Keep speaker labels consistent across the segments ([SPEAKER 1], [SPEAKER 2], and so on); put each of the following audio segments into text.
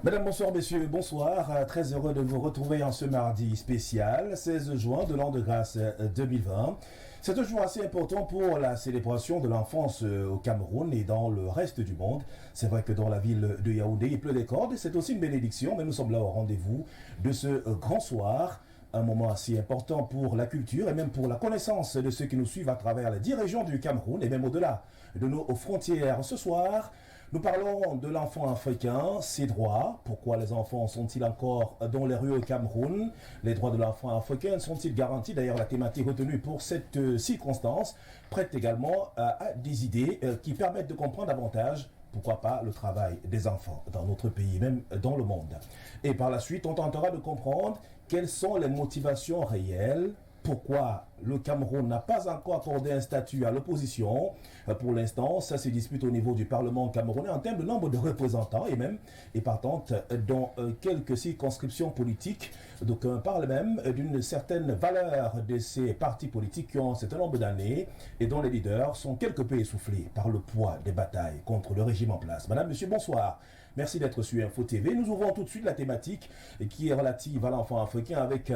[SPEAKER 1] Mesdames, bonsoir, messieurs, bonsoir. Très heureux de vous retrouver en ce mardi spécial, 16 juin de l'an de grâce 2020. C'est un jour assez important pour la célébration de l'enfance au Cameroun et dans le reste du monde. C'est vrai que dans la ville de Yaoundé, il pleut des cordes. C'est aussi une bénédiction, mais nous sommes là au rendez-vous de ce grand soir. Un moment assez important pour la culture et même pour la connaissance de ceux qui nous suivent à travers les 10 régions du Cameroun et même au-delà de nos frontières. Ce soir, nous parlons de l'enfant africain, ses droits. Pourquoi les enfants sont-ils encore dans les rues au Cameroun? Les droits de l'enfant africain sont-ils garantis? D'ailleurs, la thématique retenue pour cette circonstance prête également à des idées qui permettent de comprendre davantage pourquoi pas le travail des enfants dans notre pays, même dans le monde. Et par la suite, on tentera de comprendre quelles sont les motivations réelles, pourquoi le Cameroun n'a pas encore accordé un statut à l'opposition. Pour l'instant, ça se dispute au niveau du Parlement camerounais en termes de nombre de représentants et partant dans quelques circonscriptions politiques. Donc on parle même d'une certaine valeur de ces partis politiques qui ont un certain nombre d'années et dont les leaders sont quelque peu essoufflés par le poids des batailles contre le régime en place. Madame, monsieur, bonsoir. Merci d'être sur Info TV. Nous ouvrons tout de suite la thématique qui est relative à l'enfant africain avec,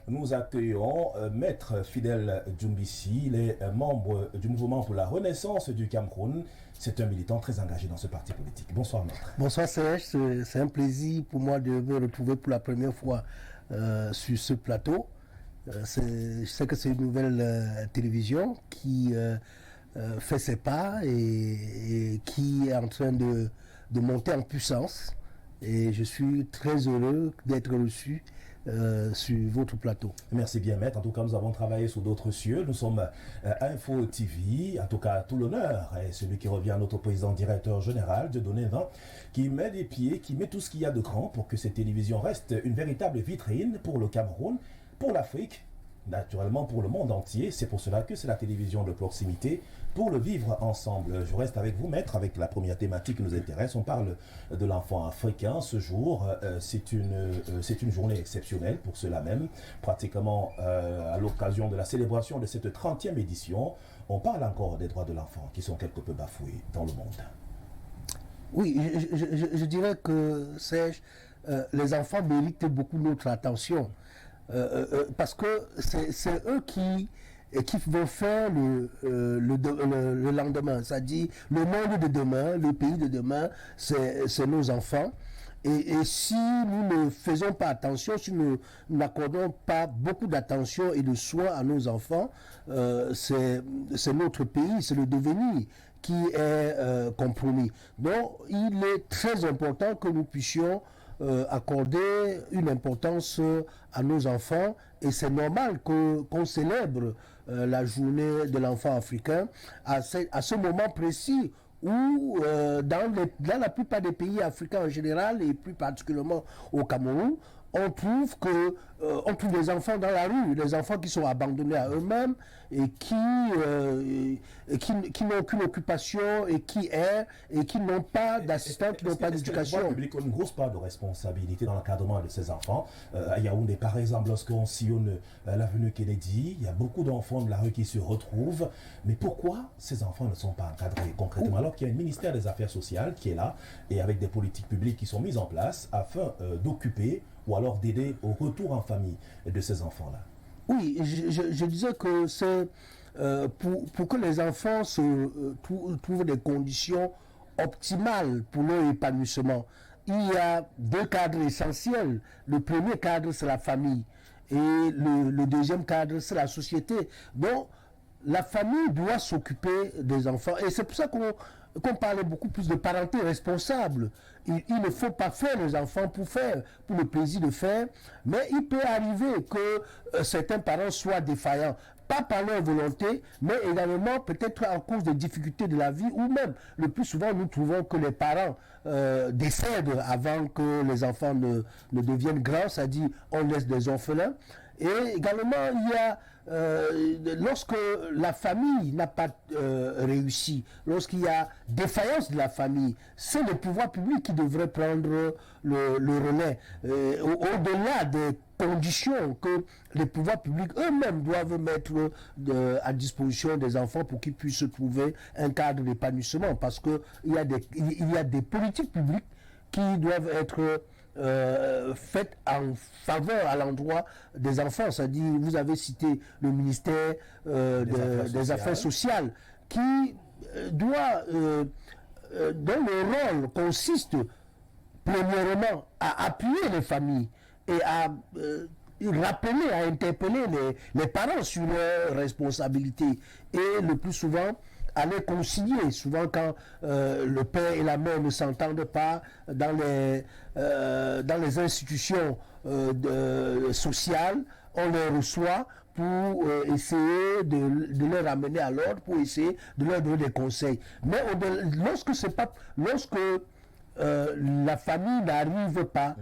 [SPEAKER 1] nous accueillons Maître Fidèle Djumbissi, les membres du mouvement pour la renaissance du Cameroun. C'est un militant très engagé dans ce parti politique. Bonsoir Maître.
[SPEAKER 2] Bonsoir Serge, c'est un plaisir pour moi de me retrouver pour la première fois sur ce plateau. Je sais que c'est une nouvelle télévision qui fait ses pas et qui est en train de monter en puissance. Et je suis très heureux d'être reçu sur votre plateau.
[SPEAKER 1] Merci bien, Maître. En tout cas, nous avons travaillé sous d'autres cieux. Nous sommes Info TV. En tout cas, tout l'honneur est celui qui revient à notre président directeur général, Dieudonné Vin, qui met des pieds, qui met tout ce qu'il y a de grand pour que cette télévision reste une véritable vitrine pour le Cameroun, pour l'Afrique, naturellement pour le monde entier. C'est pour cela que c'est la télévision de proximité pour le vivre ensemble. Je reste avec vous, Maître, avec la première thématique qui nous intéresse. On parle de l'enfant africain. Ce jour, c'est une journée exceptionnelle pour cela même. Pratiquement à l'occasion de la célébration de cette 30e édition, on parle encore des droits de l'enfant qui sont quelque peu bafoués dans le monde.
[SPEAKER 2] Oui, je dirais que, Serge, les enfants méritent beaucoup notre attention. Parce que c'est eux qui vont faire le lendemain, c'est-à-dire le monde de demain, le pays de demain, c'est nos enfants. Et si nous ne faisons pas attention, si nous n'accordons pas beaucoup d'attention et de soin à nos enfants, c'est notre pays, c'est le devenir qui est compromis. Donc, il est très important que nous puissions accorder une importance à nos enfants, et c'est normal qu'on célèbre la journée de l'enfant africain à ce moment précis où dans la plupart des pays africains en général et plus particulièrement au Cameroun, on trouve des enfants dans la rue, des enfants qui sont abandonnés à eux-mêmes et qui n'ont aucune occupation et qui n'ont pas d'assistants, qui n'ont pas d'éducation.
[SPEAKER 1] Le public a une grosse part de responsabilité dans l'encadrement de ces enfants. À Yaoundé, par exemple, lorsqu'on sillonne l'avenue Kennedy, il y a beaucoup d'enfants de la rue qui se retrouvent. Mais pourquoi ces enfants ne sont pas encadrés concrètement alors qu'il y a un ministère des Affaires sociales qui est là et avec des politiques publiques qui sont mises en place afin d'occuper ou alors d'aider au retour en famille de ces enfants-là?
[SPEAKER 2] Oui, je disais que c'est pour que les enfants trouvent des conditions optimales pour leur épanouissement. Il y a deux cadres essentiels. Le premier cadre, c'est la famille. Et le deuxième cadre, c'est la société. Donc, la famille doit s'occuper des enfants. Et c'est pour ça qu'on parle beaucoup plus de parenté responsable. Il ne faut pas faire les enfants pour le plaisir de faire. Mais il peut arriver que certains parents soient défaillants. Pas par leur volonté, mais également peut-être à cause des difficultés de la vie, ou même, le plus souvent, nous trouvons que les parents décèdent avant que les enfants ne deviennent grands, c'est-à-dire on laisse des orphelins. Et également, il y a, lorsque la famille n'a pas réussi, lorsqu'il y a défaillance de la famille, c'est le pouvoir public qui devrait prendre le relais. Au-delà des conditions que les pouvoirs publics eux-mêmes doivent mettre à disposition des enfants pour qu'ils puissent trouver un cadre d'épanouissement, parce que il y a des politiques publiques qui doivent être faites en faveur à l'endroit des enfants. C'est-à-dire, vous avez cité le ministère des Affaires sociales qui doit, dont le rôle consiste premièrement à appuyer les familles et à rappeler, à interpeller les parents sur leurs responsabilités et le plus souvent à les concilier. Souvent quand le père et la mère ne s'entendent pas dans les institutions sociales, on les reçoit pour essayer de les ramener à l'ordre, pour essayer de leur donner des conseils. Mais lorsque la famille n'arrive pas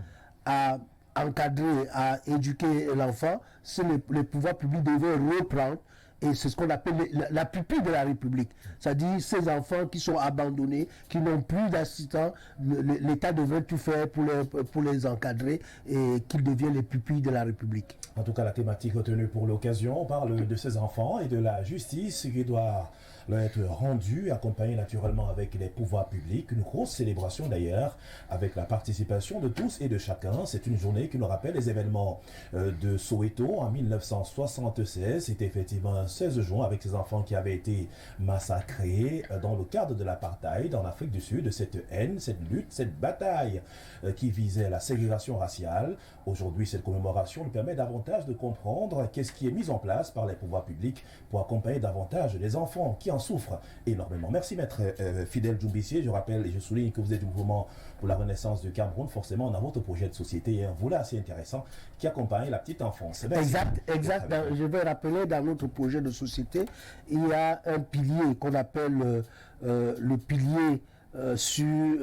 [SPEAKER 2] à encadrer, à éduquer l'enfant, c'est le pouvoir public devait reprendre. Et c'est ce qu'on appelle la pupille de la République. C'est-à-dire ces enfants qui sont abandonnés, qui n'ont plus d'assistants, l'État devrait tout faire pour les encadrer et qu'ils deviennent les pupilles de la République.
[SPEAKER 1] En tout cas, la thématique retenue pour l'occasion, on parle de ces enfants et de la justice qui doit leur être rendue, accompagnée naturellement avec les pouvoirs publics. Une grosse célébration d'ailleurs, avec la participation de tous et de chacun. C'est une journée qui nous rappelle les événements de Soweto en 1976. C'était effectivement un 16 juin avec ces enfants qui avaient été massacrés dans le cadre de l'apartheid en Afrique du Sud. Cette haine, cette lutte, cette bataille qui visait la ségrégation raciale. Aujourd'hui, cette commémoration nous permet davantage de comprendre qu'est-ce qui est mis en place par les pouvoirs publics pour accompagner davantage les enfants qui en souffrent énormément. Merci maître Fidèle Djoumbissi. Je rappelle et je souligne que vous êtes du mouvement pour la renaissance du Cameroun. Forcément, on a votre projet de société et un volet assez intéressant qui accompagne la petite enfance. Merci.
[SPEAKER 2] Exact. Je vais rappeler, dans notre projet de société, il y a un pilier qu'on appelle le pilier sur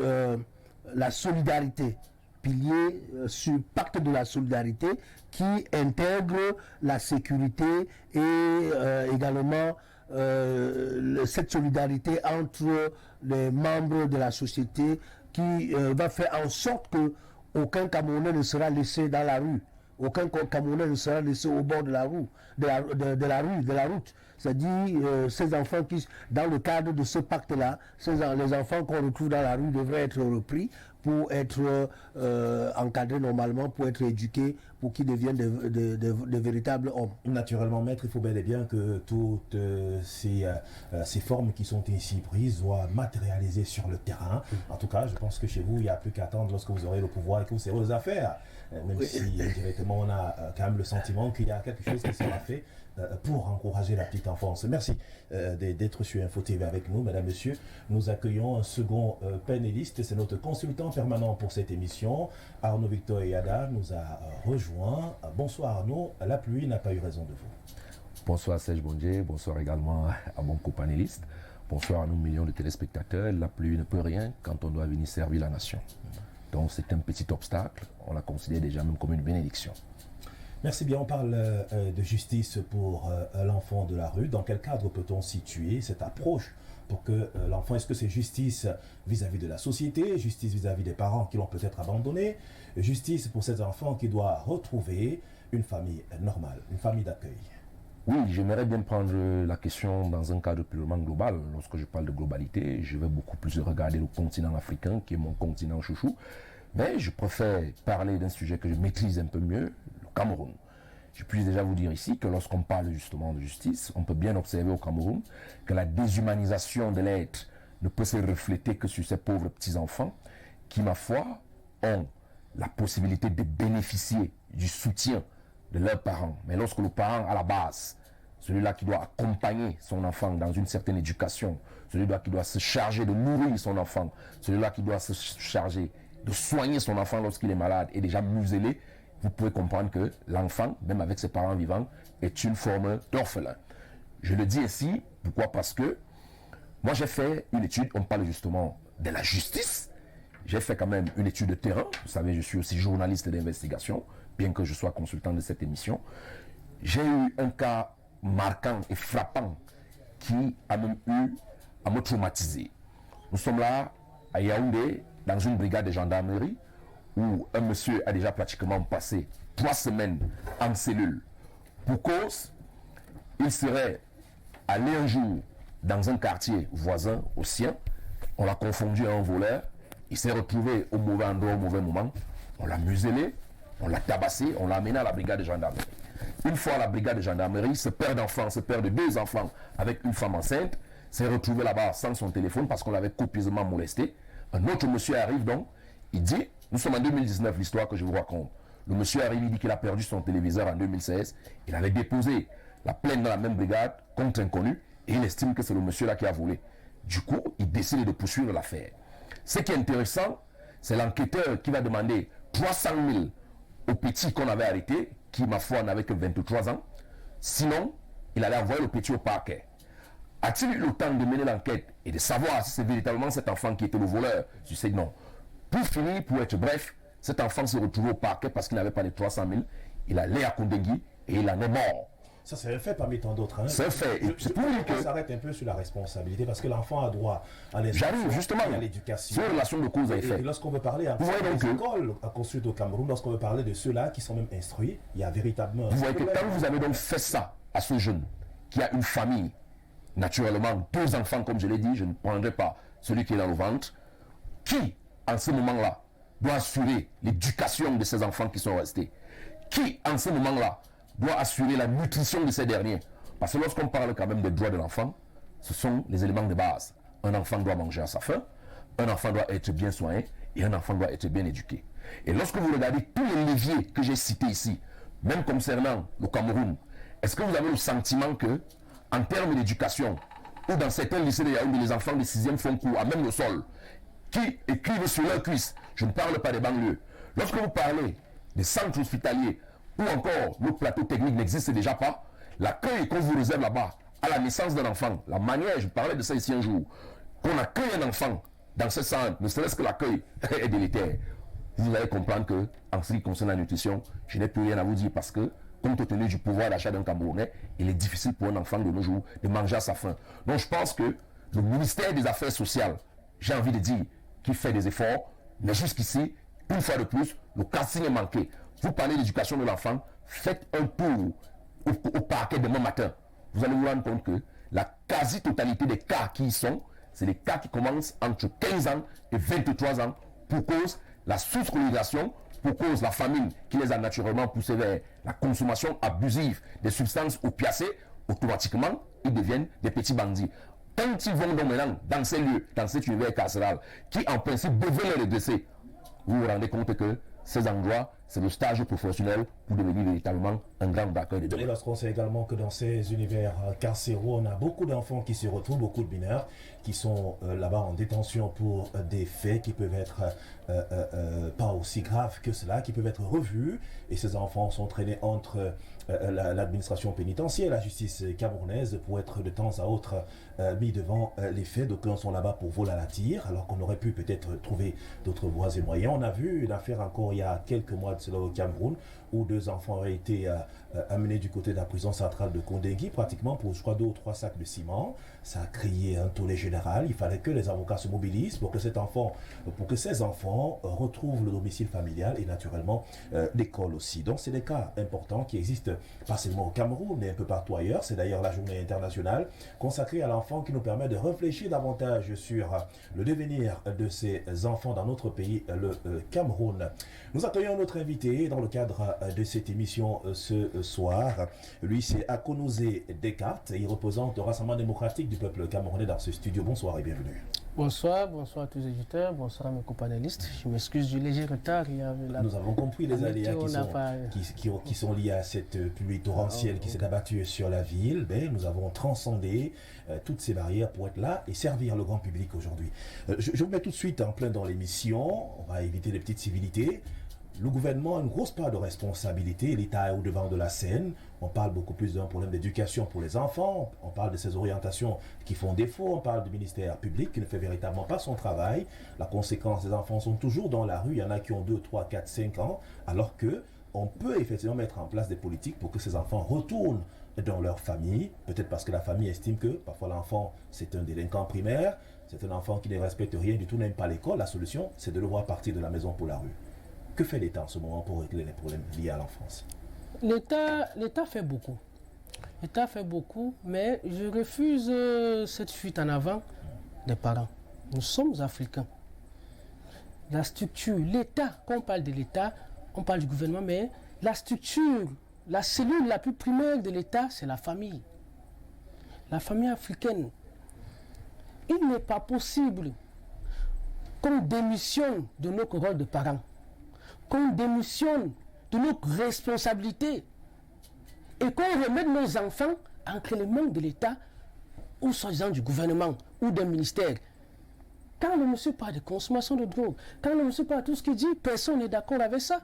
[SPEAKER 2] la solidarité. Pilier sur pacte de la solidarité qui intègre la sécurité et également cette solidarité entre les membres de la société qui va faire en sorte que aucun Camerounais ne sera laissé dans la rue, aucun Camerounais ne sera laissé au bord de la route. C'est-à-dire ces enfants qui, dans le cadre de ce pacte-là, les enfants qu'on retrouve dans la rue devraient être repris pour être encadrés normalement, pour être éduqués, pour qu'ils deviennent de véritables hommes.
[SPEAKER 1] Naturellement, maître, il faut bel et bien que toutes ces formes qui sont ici prises soient matérialisées sur le terrain. En tout cas, je pense que chez vous, il n'y a plus qu'à attendre lorsque vous aurez le pouvoir et que vous serez aux affaires. Même si directement on a quand même le sentiment qu'il y a quelque chose qui sera fait pour encourager la petite enfance. Merci d'être sur Info TV avec nous, mesdames, messieurs. Nous accueillons un second panéliste, c'est notre consultant permanent pour cette émission. Arnaud Victor Yada nous a rejoint. Bonsoir Arnaud, la pluie n'a pas eu raison de vous.
[SPEAKER 3] Bonsoir Serge Bondje, bonsoir également à mon copanéliste. Bonsoir à nos millions de téléspectateurs. La pluie ne peut rien quand on doit venir servir la nation. Donc c'est un petit obstacle, on la considère déjà même comme une bénédiction.
[SPEAKER 1] Merci bien, on parle de justice pour l'enfant de la rue. Dans quel cadre peut-on situer cette approche pour que l'enfant, est-ce que c'est justice vis-à-vis de la société, justice vis-à-vis des parents qui l'ont peut-être abandonné, justice pour cet enfant qui doit retrouver une famille normale, une famille d'accueil?
[SPEAKER 3] Oui, j'aimerais bien prendre la question dans un cadre purement global. Lorsque je parle de globalité, je vais beaucoup plus regarder le continent africain, qui est mon continent chouchou. Mais je préfère parler d'un sujet que je maîtrise un peu mieux, le Cameroun. Je puis déjà vous dire ici que lorsqu'on parle justement de justice, on peut bien observer au Cameroun que la déshumanisation de l'être ne peut se refléter que sur ces pauvres petits-enfants qui, ma foi, ont la possibilité de bénéficier du soutien de leurs parents. Mais lorsque le parent, à la base, celui-là qui doit accompagner son enfant dans une certaine éducation, celui-là qui doit se charger de nourrir son enfant, celui-là qui doit se charger de soigner son enfant lorsqu'il est malade et déjà muselé, vous pouvez comprendre que l'enfant, même avec ses parents vivants, est une forme d'orphelin. Je le dis ici, pourquoi? Parce que moi j'ai fait une étude, on parle justement de la justice, j'ai fait quand même une étude de terrain, vous savez, je suis aussi journaliste d'investigation, bien que je sois consultant de cette émission. J'ai eu un cas marquant et frappant qui a même eu à me traumatiser. Nous sommes là à Yaoundé, dans une brigade de gendarmerie, où un monsieur a déjà pratiquement passé 3 semaines en cellule. Pour cause, il serait allé un jour dans un quartier voisin au sien, on l'a confondu à un voleur, il s'est retrouvé au mauvais endroit, au mauvais moment, on l'a muselé, on l'a tabassé, on l'a amené à la brigade de gendarmerie. Une fois à la brigade de gendarmerie, ce père d'enfant, ce père de 2 enfants avec une femme enceinte, s'est retrouvé là-bas sans son téléphone parce qu'on l'avait copieusement molesté. Un autre monsieur arrive donc, il dit, nous sommes en 2019, l'histoire que je vous raconte. Le monsieur arrive, il dit qu'il a perdu son téléviseur en 2016. Il avait déposé la plainte dans la même brigade contre inconnu et il estime que c'est le monsieur là qui a volé. Du coup, il décide de poursuivre l'affaire. Ce qui est intéressant, c'est l'enquêteur qui va demander 300 000 au petit qu'on avait arrêté, qui, ma foi, n'avait que 23 ans. Sinon, il allait envoyer le petit au parquet. A-t-il eu le temps de mener l'enquête et de savoir si c'est véritablement cet enfant qui était le voleur? Je sais que non. Pour finir, pour être bref, cet enfant se retrouvait au parquet parce qu'il n'avait pas les 300 000. Il allait à Kondengui et il en est mort.
[SPEAKER 1] Ça, c'est un fait parmi tant d'autres. Hein.
[SPEAKER 3] C'est un fait. C'est pour lui que...
[SPEAKER 1] On s'arrête un peu sur la responsabilité parce que l'enfant a droit à l'éducation,
[SPEAKER 3] sur la relation de cause à effet.
[SPEAKER 1] Et lorsqu'on veut parler des écoles à construire au Cameroun, lorsqu'on veut parler de ceux-là qui sont même instruits, il y a véritablement...
[SPEAKER 3] Vous voyez que quand vous avez donc fait ça à ce jeune qui a une famille, naturellement 2 enfants, comme je l'ai dit, je ne prendrai pas celui qui est dans le ventre, qui, en ce moment-là, doit assurer l'éducation de ces enfants qui sont restés? Qui, en ce moment-là, doit assurer la nutrition de ces derniers? Parce que lorsqu'on parle quand même des droits de l'enfant, ce sont les éléments de base. Un enfant doit manger à sa faim, un enfant doit être bien soigné et un enfant doit être bien éduqué. Et lorsque vous regardez tous les leviers que j'ai cités ici, même concernant le Cameroun, est-ce que vous avez le sentiment que, en termes d'éducation, ou dans certains lycées de Yaoundé, les enfants de 6e font cours à même le sol, qui écrivent sur leurs cuisses, je ne parle pas des banlieues. Lorsque vous parlez des centres hospitaliers, ou encore le plateau technique n'existe déjà pas, l'accueil qu'on vous réserve là-bas, à la naissance d'un enfant, la manière, je parlais de ça ici un jour, qu'on accueille un enfant dans ce centre, ne serait-ce que l'accueil est délétère. Vous allez comprendre que, en ce qui concerne la nutrition, je n'ai plus rien à vous dire parce que, compte tenu du pouvoir d'achat d'un Camerounais, il est difficile pour un enfant de nos jours de manger à sa faim. Donc je pense que le ministère des Affaires sociales, j'ai envie de dire, qui fait des efforts, mais jusqu'ici, une fois de plus, le casting est manqué. Vous parlez d'éducation de l'enfant, faites un tour au parquet demain matin. Vous allez vous rendre compte que la quasi-totalité des cas qui y sont, c'est les cas qui commencent entre 15 ans et 23 ans pour cause la sous-scolarisation, pour cause la famine qui les a naturellement poussés vers la consommation abusive des substances opiacées. Automatiquement, ils deviennent des petits bandits. Quand ils vont donc maintenant dans ces lieux, dans cet univers carcéral, qui en principe devait les redresser, vous vous rendez compte que ces endroits, c'est le stage professionnel pour devenir véritablement un grand d'accueil de demain.
[SPEAKER 1] Et lorsqu'on sait également que dans ces univers carcéraux, on a beaucoup d'enfants qui se retrouvent, beaucoup de mineurs qui sont là-bas en détention pour des faits qui peuvent être pas aussi graves que cela, qui peuvent être revus. Et ces enfants sont traînés entre l'administration pénitentiaire, la justice camerounaise, pour être de temps à autre mis devant les faits. D'aucuns sont là-bas pour vol à la tire, alors qu'on aurait pu peut-être trouver d'autres voies et moyens. On a vu une affaire encore il y a quelques mois de cela au Cameroun, où 2 enfants auraient été amenés du côté de la prison centrale de Kondengui, pratiquement pour, je crois, 2 ou 3 sacs de ciment. Ça a créé un tollé général. Il fallait que les avocats se mobilisent pour que ces enfants retrouvent le domicile familial et naturellement l'école aussi. Donc c'est des cas importants qui existent pas seulement au Cameroun, mais un peu partout ailleurs. C'est d'ailleurs la journée internationale consacrée à l'enfant qui nous permet de réfléchir davantage sur le devenir de ces enfants dans notre pays, le Cameroun. Nous accueillons notre invité dans le cadre de cette émission ce soir. Lui, c'est Akonouzé Descartes. Il représente le Rassemblement démocratique du peuple camerounais dans ce studio. Bonsoir et bienvenue.
[SPEAKER 4] Bonsoir à tous les éditeurs, bonsoir à mes copanélistes. Je m'excuse du léger retard.
[SPEAKER 1] Nous avons compris les aléas qui sont liés à cette pluie torrentielle qui s'est abattue sur la ville. Mais nous avons transcendé toutes ces barrières pour être là et servir le grand public aujourd'hui. Je vous mets tout de suite en plein dans l'émission. On va éviter les petites civilités. Le gouvernement a une grosse part de responsabilité. L'État est au devant de la scène. On parle beaucoup plus d'un problème d'éducation pour les enfants. On parle de ces orientations qui font défaut. On parle du ministère public qui ne fait véritablement pas son travail. La conséquence, les enfants sont toujours dans la rue. Il y en a qui ont 2, 3, 4, 5 ans. Alors qu'on peut effectivement mettre en place des politiques pour que ces enfants retournent dans leur famille. Peut-être parce que la famille estime que parfois l'enfant, c'est un délinquant primaire. C'est un enfant qui ne respecte rien du tout, n'aime pas l'école. La solution, c'est de le voir partir de la maison pour la rue. Que fait l'État en ce moment pour régler les problèmes liés à l'enfance?
[SPEAKER 4] L'État fait beaucoup. L'État fait beaucoup, mais je refuse cette fuite en avant des parents. Nous sommes africains. la structure, l'État, quand on parle de l'État, on parle du gouvernement, mais la structure, la cellule la plus primaire de l'État, c'est la famille. La famille africaine. Il n'est pas possible qu'on démissionne de notre rôle de parents, qu'on démissionne de nos responsabilités et qu'on remette nos enfants entre les mains de l'État ou soi-disant du gouvernement ou d'un ministère. Quand le monsieur parle de consommation de drogue, quand le monsieur parle de tout ce qu'il dit, personne n'est d'accord avec ça.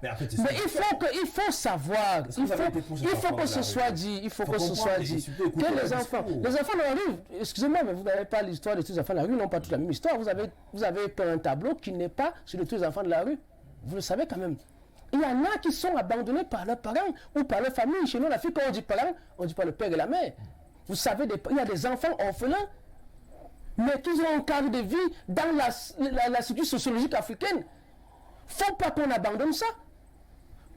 [SPEAKER 1] Mais, en fait,
[SPEAKER 4] Mais il faut savoir, il faut que ce soit dit, il faut que ce soit dit que les enfants dans la rue, excusez-moi, mais vous n'avez pas l'histoire de tous les enfants de la rue, n'ont pas toute la même histoire. Vous avez un tableau qui n'est pas sur tous les enfants de la rue. Vous le savez quand même. Il y en a qui sont abandonnés par leurs parents ou par leur famille. Chez nous, la fille, quand on dit parents, on ne dit pas le père et la mère. Vous savez, il y a des enfants orphelins, mais qui ont un cadre de vie dans la structure sociologique africaine. Il ne faut pas qu'on abandonne ça.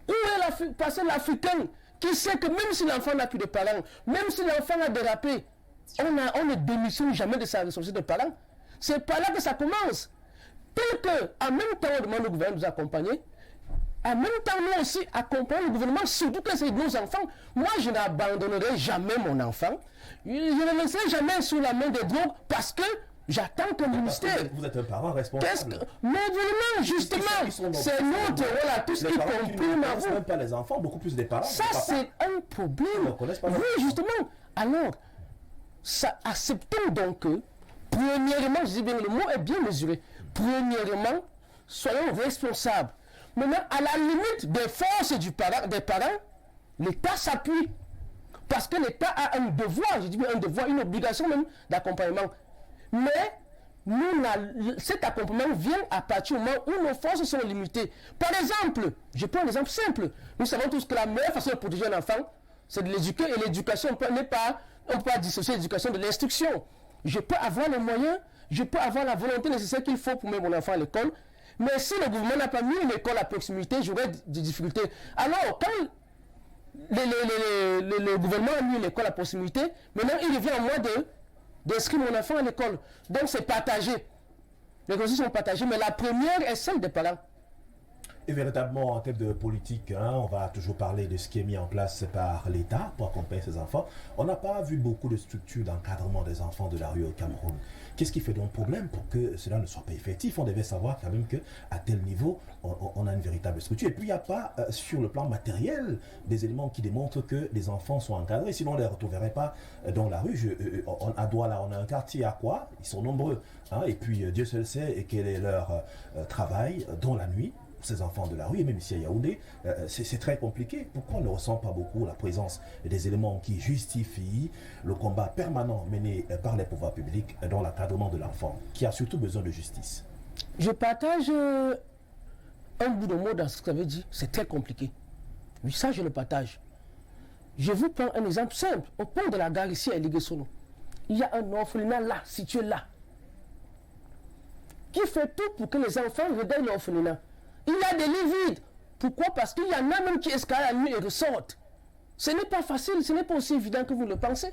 [SPEAKER 4] Où est l'Africain qui sait que même si l'enfant n'a plus de parents, même si l'enfant a dérapé, on ne démissionne jamais de sa responsabilité de parents. C'est par là que ça commence. Tel que, en même temps, on demande au gouvernement de nous accompagner, en même temps, nous aussi accompagnons le gouvernement, surtout que c'est nos enfants. Moi, je n'abandonnerai jamais mon enfant. Je ne le laisserai jamais sous la main des drogues parce que j'attends que le ministère.
[SPEAKER 1] Vous êtes un parent responsable.
[SPEAKER 4] Mais vraiment, justement, c'est notre rôle à tous, y compris ma vous.
[SPEAKER 1] Même pas les enfants, beaucoup plus des parents.
[SPEAKER 4] Ça, c'est un problème. Oui, justement. Alors, acceptons donc que, premièrement, je dis bien, le mot est bien mesuré. Premièrement, soyons responsables. Maintenant, à la limite des forces des parents, l'État s'appuie. Parce que l'État a un devoir, je dis bien un devoir, une obligation même d'accompagnement. Mais cet accompagnement vient à partir du moment où nos forces sont limitées. Par exemple, je prends un exemple simple. Nous savons tous que la meilleure façon de protéger un enfant, c'est de l'éduquer. Et l'éducation, on ne peut pas dissocier l'éducation de l'instruction. Je peux avoir les moyens, je peux avoir la volonté nécessaire qu'il faut pour mettre mon enfant à l'école. Mais si le gouvernement n'a pas mis une école à proximité, j'aurais des difficultés. Alors, quand le gouvernement a mis une école à proximité, maintenant il revient à moi d'inscrire mon enfant à l'école. Donc c'est partagé. Les ressources sont partagées, mais la première est celle des parents.
[SPEAKER 1] Et véritablement, en termes de politique, on va toujours parler de ce qui est mis en place par l'État pour accompagner ses enfants. On n'a pas vu beaucoup de structures d'encadrement des enfants de la rue au Cameroun. Qu'est-ce qui fait donc problème pour que cela ne soit pas effectif? On devait savoir quand même qu'à tel niveau, on a une véritable structure. Et puis, il n'y a pas, sur le plan matériel, des éléments qui démontrent que les enfants sont encadrés. Sinon, on ne les retrouverait pas dans la rue. À Douala, on a un quartier à quoi? Ils sont nombreux. Et puis, Dieu seul sait quel est leur travail dans la nuit. Ces enfants de la rue, et même ici à Yaoundé, c'est très compliqué. Pourquoi on ne ressent pas beaucoup la présence des éléments qui justifient le combat permanent mené par les pouvoirs publics dans l'encadrement de l'enfant, qui a surtout besoin de justice?
[SPEAKER 4] Je partage un bout de mot dans ce que vous avez dit. C'est très compliqué. Mais ça, je le partage. Je vous prends un exemple simple. Au pont de la gare ici à Liguesono, il y a un orphelinat là, situé là, qui fait tout pour que les enfants regagnent l'orphelinat. Il y a des lits vides. Pourquoi? Parce qu'il y en a même qui escaladent la nuit et ressortent. Ce n'est pas facile, ce n'est pas aussi évident que vous le pensez.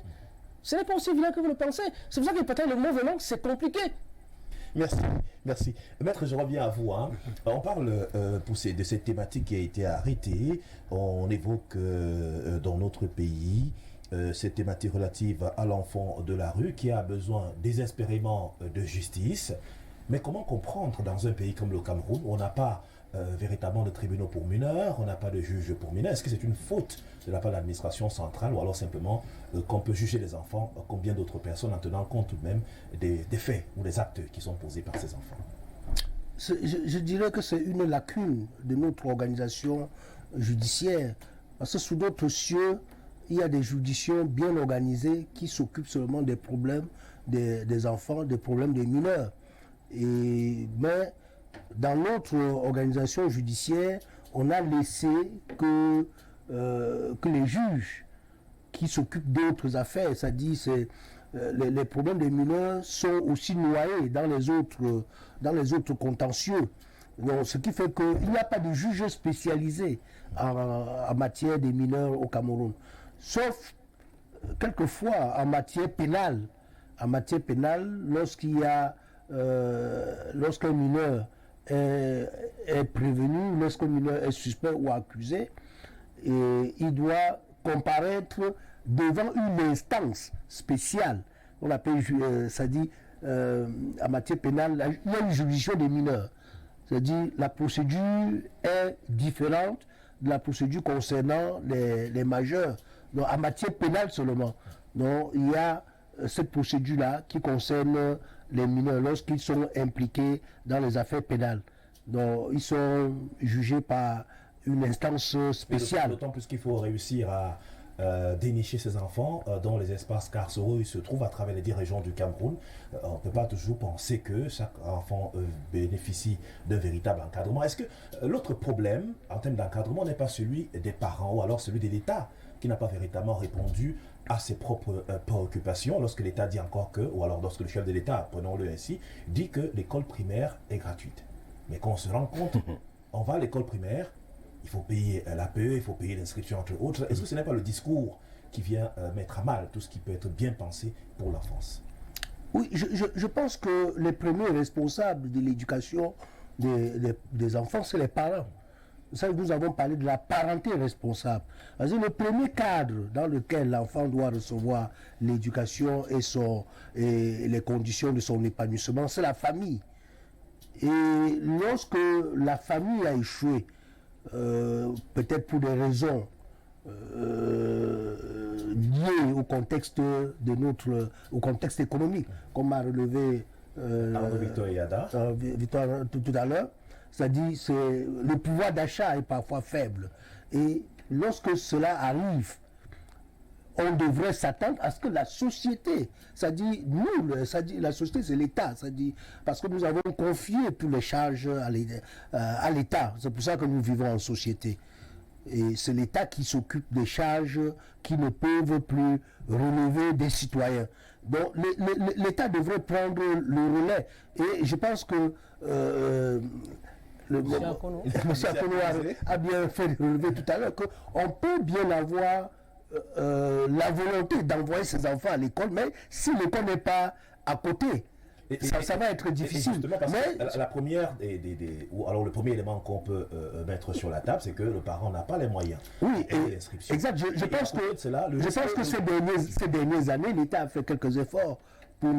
[SPEAKER 4] Ce n'est pas aussi évident que vous le pensez. C'est pour ça que peut-être le mot venant, c'est compliqué.
[SPEAKER 1] Merci. Maître, je reviens à vous. On parle de cette thématique qui a été arrêtée. On évoque dans notre pays cette thématique relative à l'enfant de la rue qui a besoin désespérément de justice. Mais comment comprendre dans un pays comme le Cameroun où on n'a pas véritablement de tribunaux pour mineurs, on n'a pas de juges pour mineurs? Est-ce que c'est une faute de la part de l'administration centrale ou alors simplement qu'on peut juger les enfants comme bien d'autres personnes en tenant compte tout de même des faits ou des actes qui sont posés par ces enfants?
[SPEAKER 2] Je dirais que c'est une lacune de notre organisation judiciaire. Parce que sous d'autres cieux, il y a des juridictions bien organisées qui s'occupent seulement des problèmes des enfants, des problèmes des mineurs. Mais dans notre organisation judiciaire, on a laissé que les juges qui s'occupent d'autres affaires, c'est-à-dire les problèmes des mineurs sont aussi noyés dans les autres contentieux. Donc, ce qui fait qu'il n'y a pas de juge spécialisé en matière des mineurs au Cameroun. Sauf quelquefois en matière pénale. En matière pénale, lorsqu'un mineur est prévenu, lorsqu'un mineur est suspect ou accusé, et il doit comparaître devant une instance spéciale. On appelle, ça dit, en matière pénale, il y a une juridiction des mineurs. C'est-à-dire la procédure est différente de la procédure concernant les majeurs. Donc, en matière pénale seulement. Donc, il y a cette procédure-là qui concerne les mineurs lorsqu'ils sont impliqués dans les affaires pénales. Donc, ils sont jugés par une instance spéciale.
[SPEAKER 1] D'autant plus qu'il faut réussir à dénicher ces enfants dans les espaces carcéraux où ils se trouvent à travers les 10 régions du Cameroun. On ne peut pas toujours penser que chaque enfant bénéficie d'un véritable encadrement. Est-ce que l'autre problème en termes d'encadrement n'est pas celui des parents ou alors celui de l'État qui n'a pas véritablement répondu à ses propres préoccupations lorsque l'État dit encore que, ou alors lorsque le chef de l'État, prenons-le ainsi, dit que l'école primaire est gratuite. Mais quand on se rend compte, on va à l'école primaire, il faut payer l'APE, il faut payer l'inscription entre autres. Est-ce que ce n'est pas le discours qui vient mettre à mal tout ce qui peut être bien pensé pour l'enfance?
[SPEAKER 2] Oui, je pense que les premiers responsables de l'éducation des enfants, c'est les parents. Ça, nous avons parlé de la parenté responsable. C'est le premier cadre dans lequel l'enfant doit recevoir l'éducation et les conditions de son épanouissement, c'est la famille. Et lorsque la famille a échoué, peut-être pour des raisons liées au contexte au contexte économique, comme a relevé
[SPEAKER 1] Victor Yada
[SPEAKER 2] tout à l'heure, c'est-à-dire le pouvoir d'achat est parfois faible. Et lorsque cela arrive, on devrait s'attendre à ce que la société, c'est-à-dire nous, la société c'est l'État, c'est-à-dire parce que nous avons confié toutes les charges à l'État, c'est pour ça que nous vivons en société. Et c'est l'État qui s'occupe des charges qui ne peuvent plus relever des citoyens. Donc l'État devrait prendre le relais. Et je pense que M. Akono a bien fait relever tout à l'heure qu'on peut bien avoir la volonté d'envoyer ses enfants à l'école, mais si l'école n'est pas à côté, ça va être difficile.
[SPEAKER 1] Justement parce que la première ou alors le premier élément qu'on peut mettre sur la table, c'est que le parent n'a pas les moyens.
[SPEAKER 2] Oui, exact. Je pense que ces dernières années, l'État a fait quelques efforts pour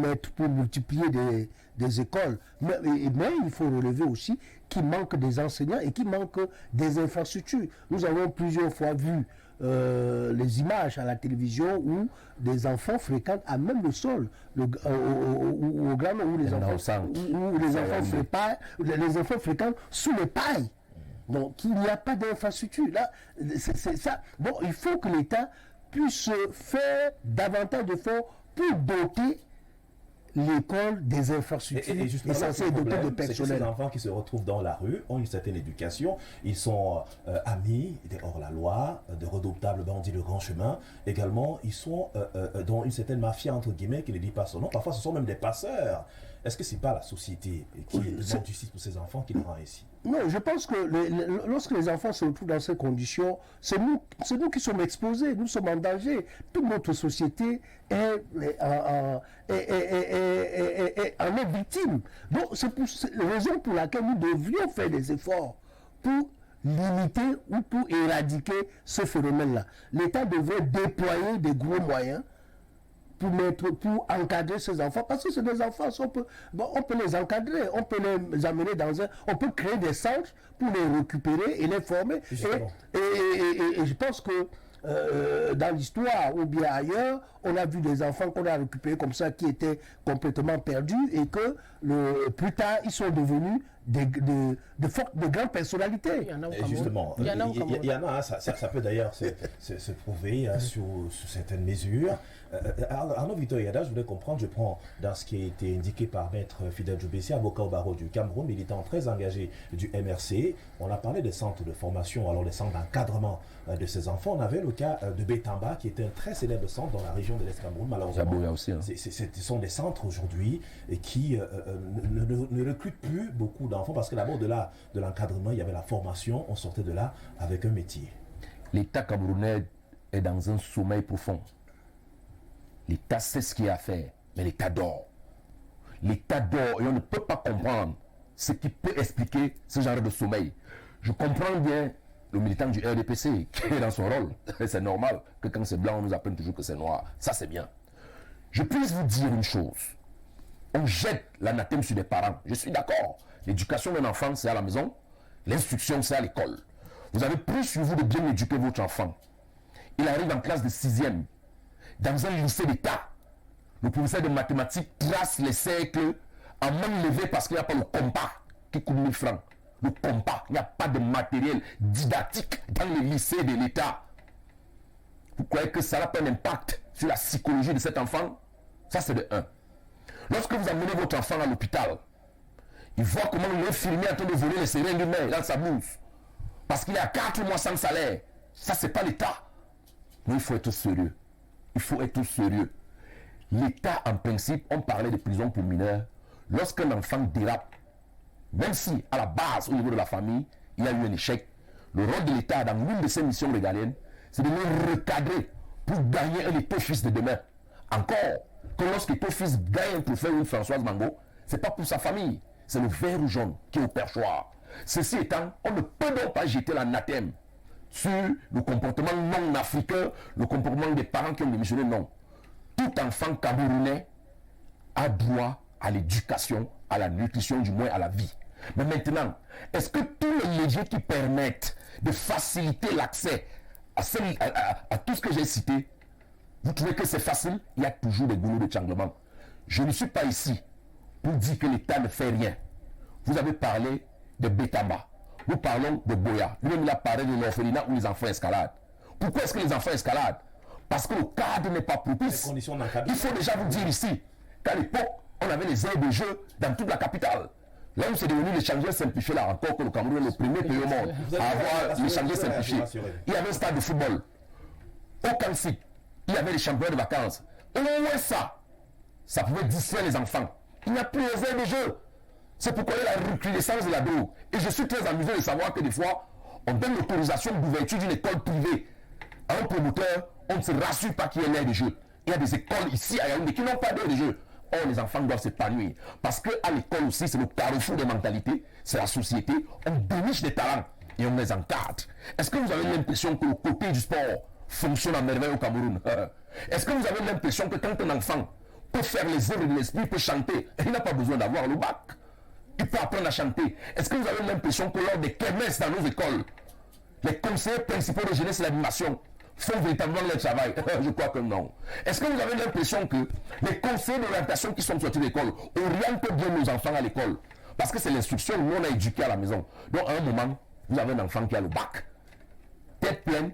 [SPEAKER 2] multiplier des écoles. Mais il faut relever aussi qu'il manque des enseignants et qu'il manque des infrastructures. Nous avons plusieurs fois vu les images à la télévision où des enfants fréquentent à même le sol, où les enfants fréquentent sous les pailles. Donc il n'y a pas d'infrastructure. Là, c'est ça. Bon, il faut que l'État puisse faire davantage d'efforts pour doter l'école des infrastructures essentielles dotées de personnel.
[SPEAKER 1] Ces enfants qui se retrouvent dans la rue ont une certaine éducation, ils sont amis des hors-la-loi, de redoutables bandits de grand chemin. Également, ils sont dans une certaine mafia, entre guillemets, qui ne dit pas son nom. Parfois, ce sont même des passeurs. Est-ce que ce n'est pas la société qui demande justice pour ces enfants qui le rend ainsi?
[SPEAKER 2] Non, je pense que lorsque les enfants se retrouvent dans ces conditions, c'est nous qui sommes exposés, nous sommes en danger. Toute notre société en est victime. Donc, c'est la raison pour laquelle nous devrions faire des efforts pour limiter ou pour éradiquer ce phénomène-là. L'État devrait déployer des gros moyens pour encadrer ces enfants, parce que c'est des enfants, on peut les encadrer, on peut les amener on peut créer des centres pour les récupérer et les former. Et je pense que dans l'histoire ou bien ailleurs, on a vu des enfants qu'on a récupérés comme ça qui étaient complètement perdus et que plus tard ils sont devenus de grandes personnalités.
[SPEAKER 1] Justement, il y en a, ça peut d'ailleurs se prouver sur certaines mesures. Arnaud Victor Yada, je voulais comprendre, je prends dans ce qui a été indiqué par Maître Fidèle Djoubessi, avocat au barreau du Cameroun, militant très engagé du MRC. On a parlé des centres de formation, alors les centres d'encadrement de ces enfants. On avait le cas de Bétamba, qui était un très célèbre centre dans la région de l'Est Cameroun, malheureusement.
[SPEAKER 3] Aussi, hein.
[SPEAKER 1] Ce sont des centres aujourd'hui qui ne recrutent plus beaucoup d'enfants parce que d'abord, au-delà de l'encadrement, il y avait la formation, on sortait de là avec un métier.
[SPEAKER 3] L'État camerounais est dans un sommeil profond. L'État sait ce qu'il y a à faire, mais l'État dort. L'État dort et on ne peut pas comprendre ce qui peut expliquer ce genre de sommeil. Je comprends bien le militant du RDPC qui est dans son rôle. C'est normal que quand c'est blanc, on nous apprenne toujours que c'est noir. Ça, c'est bien. Je puisse vous dire une chose. On jette l'anathème sur les parents. Je suis d'accord. L'éducation d'un enfant, c'est à la maison. L'instruction, c'est à l'école. Vous avez pris sur vous de bien éduquer votre enfant. Il arrive en classe de 6e, dans un lycée d'État. Le professeur de mathématiques trace les cercles en main levée parce qu'il n'y a pas le compas qui coûte 1000 francs. Le compas, il n'y a pas de matériel didactique dans les lycées de l'État. Vous croyez que ça n'a pas un impact sur la psychologie de cet enfant? Ça, c'est de 1. Lorsque vous amenez votre enfant à l'hôpital, il voit comment l'infirmier est en train de voler les seringues humaines dans sa blouse. Parce qu'il est à 4 mois sans salaire. Ça, c'est pas l'État. Mais il faut être sérieux. Il faut être sérieux. L'État, en principe, on parlait de prison pour mineurs. Lorsqu'un enfant dérape, même si, à la base, au niveau de la famille, il y a eu un échec, le rôle de l'État, dans l'une de ses missions régaliennes, c'est de le recadrer pour gagner un état-fils de demain. Encore, que lorsque l'état-fils gagne un trophée ou une Françoise Mango, c'est pas pour sa famille, c'est le vert ou jaune qui est au perchoir. Ceci étant, on ne peut donc pas jeter l'anathème sur le comportement non africain, le comportement des parents qui ont démissionné, non. Tout enfant camerounais a droit à l'éducation, à la nutrition, du moins à la vie. Mais maintenant, est-ce que tous les leviers qui permettent de faciliter l'accès à tout ce que j'ai cité, vous trouvez que c'est facile? Il y a toujours des goulots de changement. Je ne suis pas ici pour dire que l'État ne fait rien. Vous avez parlé de Bétamba. Nous parlons de Boya. Lui-même, il a parlé de l'orphelinat où les enfants escaladent. Pourquoi est-ce que les enfants escaladent? Parce que le cadre n'est pas propice. Il faut déjà vous dire ici qu'à l'époque, on avait les aires de jeu dans toute la capitale. Là où c'est devenu l'échangeur simplifié, là encore que le Cameroun est le premier pays au monde à avoir l'échangeur simplifié. Il y avait un stade de football. Au Kansik, il y avait les championnats de vacances. Au moins ça pouvait distraire les enfants. Il n'y a plus les aires de jeu. C'est pourquoi il y a la recrudescence de la drogue. Et je suis très amusé de savoir que des fois, on donne l'autorisation d'ouverture d'une école privée à un promoteur, on ne se rassure pas qu'il y ait l'air de jeu. Il y a des écoles ici à Yaoundé qui n'ont pas d'air de jeu. Or, les enfants doivent s'épanouir. Parce qu'à l'école aussi, c'est le carrefour des mentalités, c'est la société. On déniche des talents et on les encadre. Est-ce que vous avez l'impression que le côté du sport fonctionne à merveille au Cameroun? Est-ce que vous avez l'impression que quand un enfant peut faire les œuvres de l'esprit, peut chanter, il n'a pas besoin d'avoir le bac? Il peut apprendre à chanter. Est-ce que vous avez l'impression que lors des kermesses dans nos écoles, les conseillers principaux de jeunesse et d'animation font véritablement leur travail? Je crois que non. Est-ce que vous avez l'impression que les conseillers d'orientation qui sont sortis de l'école orientent bien nos enfants à l'école? Parce que c'est l'instruction, nous on a éduqué à la maison. Donc à un moment, vous avez un enfant qui a le bac, tête pleine,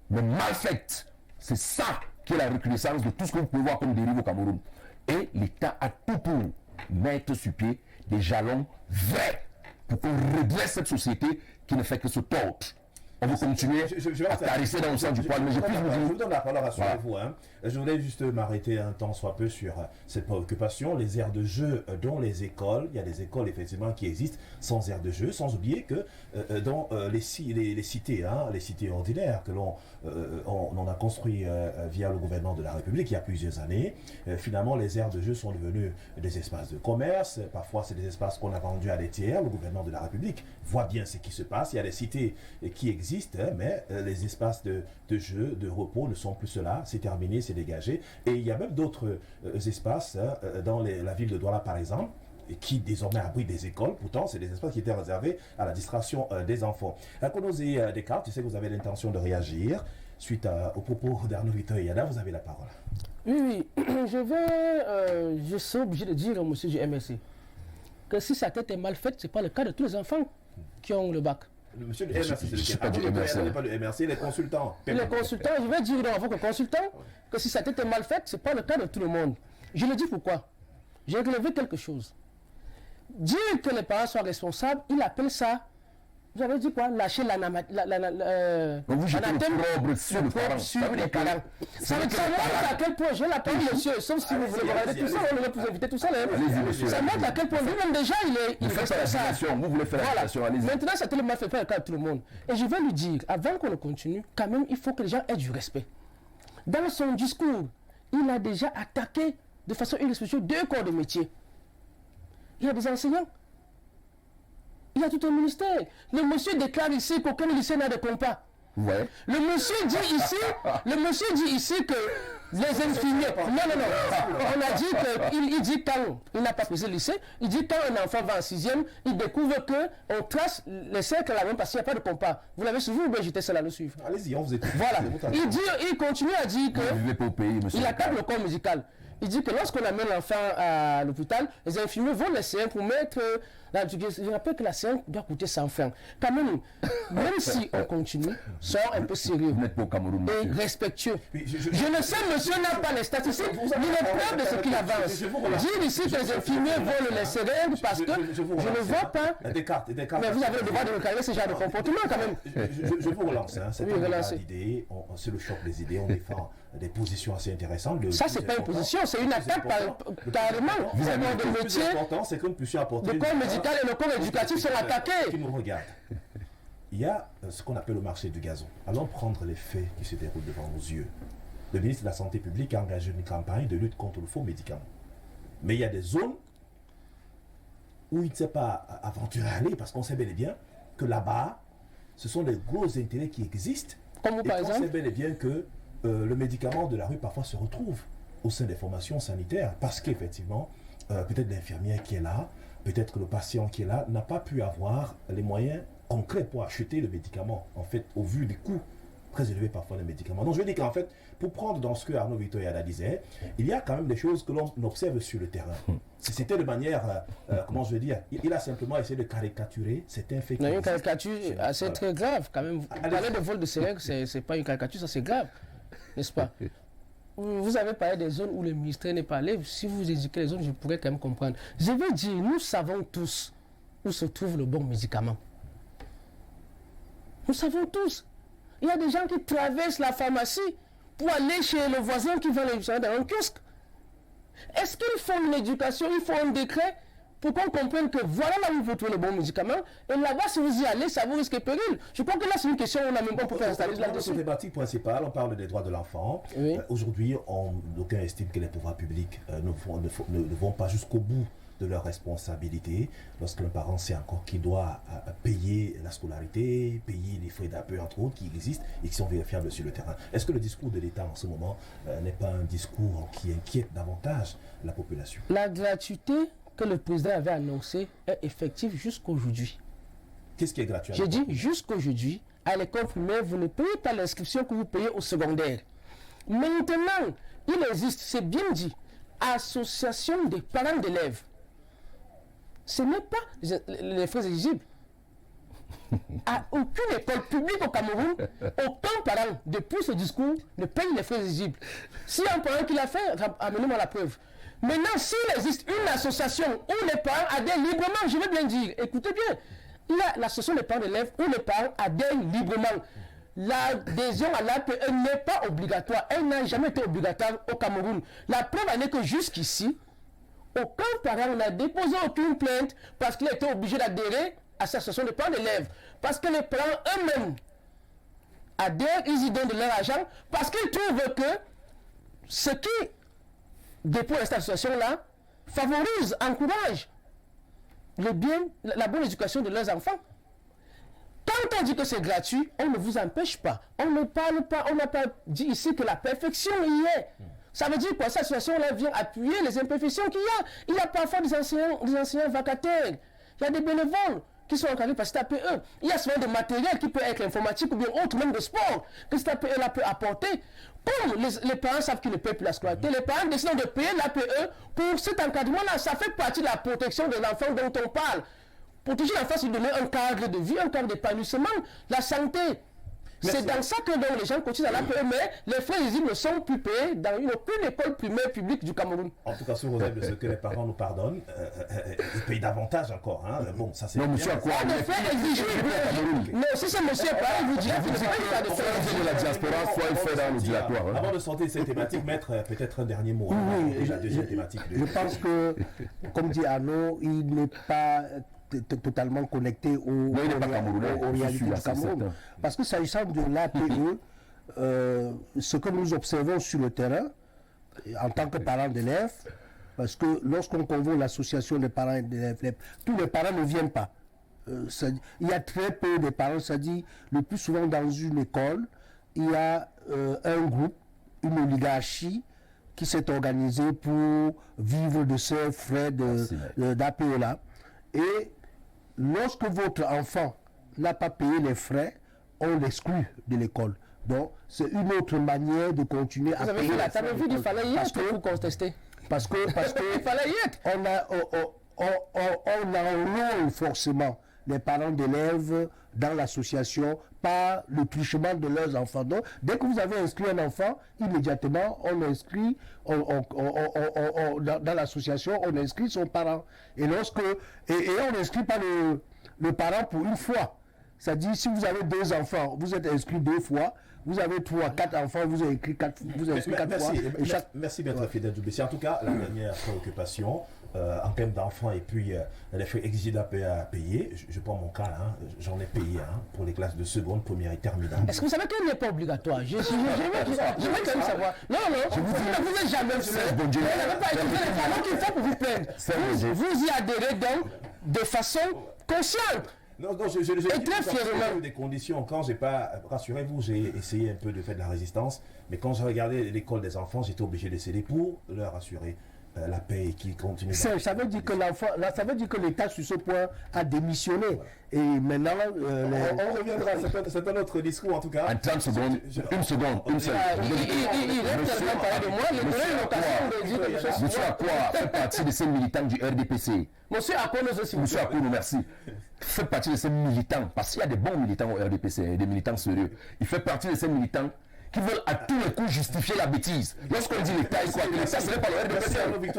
[SPEAKER 3] mais mal faite. C'est ça qui est la recrudescence de tout ce que vous pouvez voir comme dérive au Cameroun. Et l'État a tout pour mettre sur pied des jalons vrais pour qu'on redresse cette société qui ne fait que se tordre. On va continuer à caresser dans le sens du poil, mais je
[SPEAKER 1] vous donne la parole, rassurez-vous. Hein. Je voulais juste m'arrêter un temps soit peu sur cette préoccupation, les aires de jeu dans les écoles. Il y a des écoles effectivement qui existent sans aires de jeu, sans oublier que dans les cités, hein, les cités ordinaires que on a construit via le gouvernement de la République il y a plusieurs années, finalement les aires de jeu sont devenues des espaces de commerce. Parfois c'est des espaces qu'on a vendus à des tiers. Le gouvernement de la République voit bien ce qui se passe. Il y a des cités qui existent, mais les espaces de jeu, de repos ne sont plus cela. C'est terminé, c'est dégagé. Et il y a même d'autres espaces dans la ville de Douala par exemple, qui désormais abritent des écoles. Pourtant, c'est des espaces qui étaient réservés à la distraction des enfants. Konozi Descartes, je sais que vous avez l'intention de réagir suite aux propos d'Arnaud Victor Yada. Vous avez la parole.
[SPEAKER 4] Oui, je suis obligé de dire au monsieur du MRC que si sa tête est mal faite, ce n'est pas le cas de tous les enfants qui ont le bac.
[SPEAKER 1] Monsieur le MRC, c'est pas du MRC. Pas le MRC, les consultants.
[SPEAKER 4] Les consultants, je vais dire en tant que consultant que si sa tête est mal faite, ce n'est pas le cas de tout le monde. Je le dis pourquoi. J'ai relevé quelque chose. Dire que les parents soient responsables, il appelle ça, vous avez dit quoi? Lâcher l'anathème sur les parents. Ça montre à quel point, je l'appelle monsieur, sauf si vous voulez regarder tout ça, on aurait pu éviter tout ça. Ça montre à quel point lui-même déjà il est responsable.
[SPEAKER 3] Vous voulez faire la situation, allez-y.
[SPEAKER 4] Maintenant, ça tellement fait le cas de tout le monde. Et je vais lui dire, avant qu'on ne continue, quand même, il faut que les gens aient du respect. Dans son discours, il a déjà attaqué de façon irrespectueuse 2 corps de métier. Il y a des enseignants. y a tout un ministère. Le monsieur déclare ici qu'aucun lycée n'a de compas.
[SPEAKER 3] Ouais.
[SPEAKER 4] Le monsieur dit ici que les infirmiers... Non. On a dit qu'il dit quand il n'a pas pris le lycée, il dit quand un enfant va en 6e, il découvre qu'on trace les cercles là-même parce qu'il n'y a pas de compas. Vous l'avez suivi ou bien j'étais seul à le suivre?
[SPEAKER 1] Allez-y, on vous écoute.
[SPEAKER 4] Voilà. Il continue à dire que... Il attaque le corps médical. Il dit que lorsqu'on amène l'enfant à l'hôpital, les infirmiers vont laisser pour mettre... Je rappelle que la séance doit coûter 100 francs. Quand même si on continue, soyons un peu sérieux et respectueux. Je ne sais, monsieur n'a pas les statistiques, ni les preuves de ce qu'il avance. Dire ici que les infirmiers volent les seringues parce que je ne vois pas... Mais vous avez le devoir de recadrer ce genre de comportement quand même.
[SPEAKER 1] Je vous relance. C'est le choc des idées. On défend des positions assez intéressantes.
[SPEAKER 4] Ça, c'est pas une position, c'est une attaque carrément.
[SPEAKER 1] Le plus important, c'est que nous puissions apporter...
[SPEAKER 4] Le corps médical et le corps éducatif sont attaqués.
[SPEAKER 1] Qui nous regarde. Il y a ce qu'on appelle le marché du gazon. Allons prendre les faits qui se déroulent devant nos yeux. Le ministre de la Santé publique a engagé une campagne de lutte contre le faux médicament. Mais il y a des zones où il ne s'est pas aventuré à aller parce qu'on sait bel et bien que là-bas, ce sont des gros intérêts qui existent.
[SPEAKER 4] Comme vous, par exemple.
[SPEAKER 1] On sait bel et bien que le médicament de la rue parfois se retrouve au sein des formations sanitaires parce qu'effectivement, peut-être l'infirmière qui est là, peut-être que le patient qui est là n'a pas pu avoir les moyens concrets pour acheter le médicament, en fait, au vu des coûts très élevés parfois des médicaments. Donc je dis qu'en fait, pour prendre dans ce que Arnaud Victoria disait, il y a quand même des choses que l'on observe sur le terrain. C'était de manière, comment je veux dire, il a simplement essayé de caricaturer certains faits.
[SPEAKER 4] Non, une caricature assez très grave quand même. Parler de vol de seringues, c'est pas une caricature, ça c'est grave, n'est-ce pas? Vous avez parlé des zones où le ministère n'est pas allé. Si vous indiquez les zones, je pourrais quand même comprendre. Je veux dire, nous savons tous où se trouve le bon médicament. Nous savons tous. Il y a des gens qui traversent la pharmacie pour aller chez le voisin qui vend les médicaments dans un kiosque. Est-ce qu'ils font une éducation, ils font un décret pour qu'on comprenne que voilà là où il faut trouver le bon médicament, et là-bas, si vous y allez, ça vous risque péril. Je crois que là, c'est une question où on n'a même pas pour faire installer là-dessus.
[SPEAKER 1] Dans la thématique principale, on parle des droits de l'enfant.
[SPEAKER 4] Oui.
[SPEAKER 1] Aujourd'hui, d'aucuns estiment que les pouvoirs publics ne vont pas jusqu'au bout de leurs responsabilités. Lorsqu'un parent sait encore qu'il doit payer la scolarité, payer les frais d'appui, entre autres, qui existent et qui sont vérifiables sur le terrain. Est-ce que le discours de l'État en ce moment n'est pas un discours qui inquiète davantage la population?
[SPEAKER 4] La gratuité que le président avait annoncée est effective jusqu'aujourd'hui.
[SPEAKER 1] Qu'est-ce qui est gratuit?
[SPEAKER 4] J'ai dit jusqu'aujourd'hui, à l'école primaire, vous ne payez pas l'inscription que vous payez au secondaire. Maintenant, il existe, c'est bien dit, association des parents d'élèves. Ce n'est pas les frais éligibles. À aucune école publique au Cameroun, aucun parent, depuis ce discours, ne paye les frais éligibles. Si un parent qui l'a fait, amenez-moi la preuve. Maintenant, s'il existe une association où les parents adhèrent librement, je veux bien dire, écoutez bien, l'association des parents d'élèves où les parents adhèrent librement. L'adhésion à l'APE n'est pas obligatoire, elle n'a jamais été obligatoire au Cameroun. La preuve en est que jusqu'ici, aucun parent n'a déposé aucune plainte parce qu'il a été obligé d'adhérer à cette association de parents d'élèves. Parce que les parents eux-mêmes adhèrent, ils y donnent de leur argent, parce qu'ils trouvent que ce qui dépose cette association-là favorise, encourage le bien, la bonne éducation de leurs enfants. Quand on dit que c'est gratuit, on ne vous empêche pas. On ne parle pas, on n'a pas dit ici que la perfection y est. Ça veut dire quoi? Cette association-là vient appuyer les imperfections qu'il y a. Il y a parfois des enseignants vacataires. Il y a des bénévoles qui sont encadrés par cette APE. Il y a souvent des matériels qui peuvent être informatiques ou bien autres, même de sport, que cette APE-là peut apporter. Comme les parents savent qu'ils ne paient plus la scolarité, les parents décident de payer l'APE pour cet encadrement-là. Ça fait partie de la protection de l'enfant dont on parle. Protéger l'enfant, c'est donner un cadre de vie, un cadre d'épanouissement, la santé. C'est dans ça que donc, les gens cotisent à l'APE, mais les frais éligibles ne sont plus payés dans aucune école primaire publique du Cameroun.
[SPEAKER 1] En tout cas, sous réserve de ce que les parents nous pardonnent, ils payent davantage encore. Hein. Bon, ça c'est.
[SPEAKER 3] Non, monsieur, à quoi?
[SPEAKER 4] Non, si c'est monsieur pas, il vous dit qu'il ne paye pas de frais
[SPEAKER 3] de la diaspora, soit il fait dans l'auditoire.
[SPEAKER 1] Avant de sortir cette thématique, mettre peut-être un dernier mot.
[SPEAKER 2] Oui,
[SPEAKER 1] déjà deuxième thématique.
[SPEAKER 2] Je pense que, comme dit Arnaud, il n'est pas totalement connecté aux réalités du Cameroun. Parce que s'agissant de l'APE, ce que nous observons sur le terrain, en tant que parents d'élèves, parce que lorsqu'on convoque l'association des parents d'élèves, tous les parents ne viennent pas. il y a très peu de parents, c'est-à-dire le plus souvent dans une école, il y a un groupe, une oligarchie qui s'est organisée pour vivre de ces frais d'APE-là. Et lorsque votre enfant n'a pas payé les frais, on l'exclut de l'école. Donc, c'est une autre manière de continuer à payer.
[SPEAKER 4] Vous avez vu, il fallait y être pour contester.
[SPEAKER 2] Parce que
[SPEAKER 4] il fallait y être.
[SPEAKER 2] On enrôle forcément les parents d'élèves dans l'association par le truchement de leurs enfants. Donc, dès que vous avez inscrit un enfant, immédiatement, on inscrit dans l'association, on inscrit son parent. Et on n'inscrit pas le parent pour une fois. C'est-à-dire, si vous avez 2 enfants, vous êtes inscrit 2 fois. Vous avez 3, 4 enfants, vous avez écrit 4 fois.
[SPEAKER 1] Merci, Maître Fidel Djoubé. C'est en tout cas la dernière préoccupation en termes d'enfants et puis les frais exigés d'APE à payer. Je prends mon cas, j'en ai payé pour les classes de seconde, première et terminale.
[SPEAKER 4] Est-ce que vous savez qu'il n'est pas obligatoire? Je veux quand même savoir. Non, vous n'avez jamais fait. Vous n'avez pas écouté les parents qu'il faut pour vous plaindre. Vous y adhérez donc de façon consciente.
[SPEAKER 1] Non, j'ai très fièrement des conditions. Quand j'ai pas, rassurez-vous, j'ai essayé un peu de faire de la résistance, mais quand j'ai regardé l'école des enfants, j'étais obligé de céder pour leur assurer la paix qui continue.
[SPEAKER 2] Ça veut dire que ça veut dire que l'État sur ce point a démissionné. Voilà. Et maintenant,
[SPEAKER 1] on reviendra. C'est un autre discours en tout cas.
[SPEAKER 3] En 30 secondes, une seconde.
[SPEAKER 4] Il reste tellement parlé de moi. Je donnerai une occasion de dire quelque chose.
[SPEAKER 3] Monsieur Akwa fait partie de ces militants du RDPC.
[SPEAKER 4] Monsieur Akwa,
[SPEAKER 3] Monsieur Akwa, merci. Fait partie de ces militants, parce qu'il y a des bons militants au RDPC, des militants sérieux. Il fait partie de ces militants qui veulent à tous les coups justifier la bêtise. Lorsqu'on dit l'État, l'État, ce n'est pas le RDPC.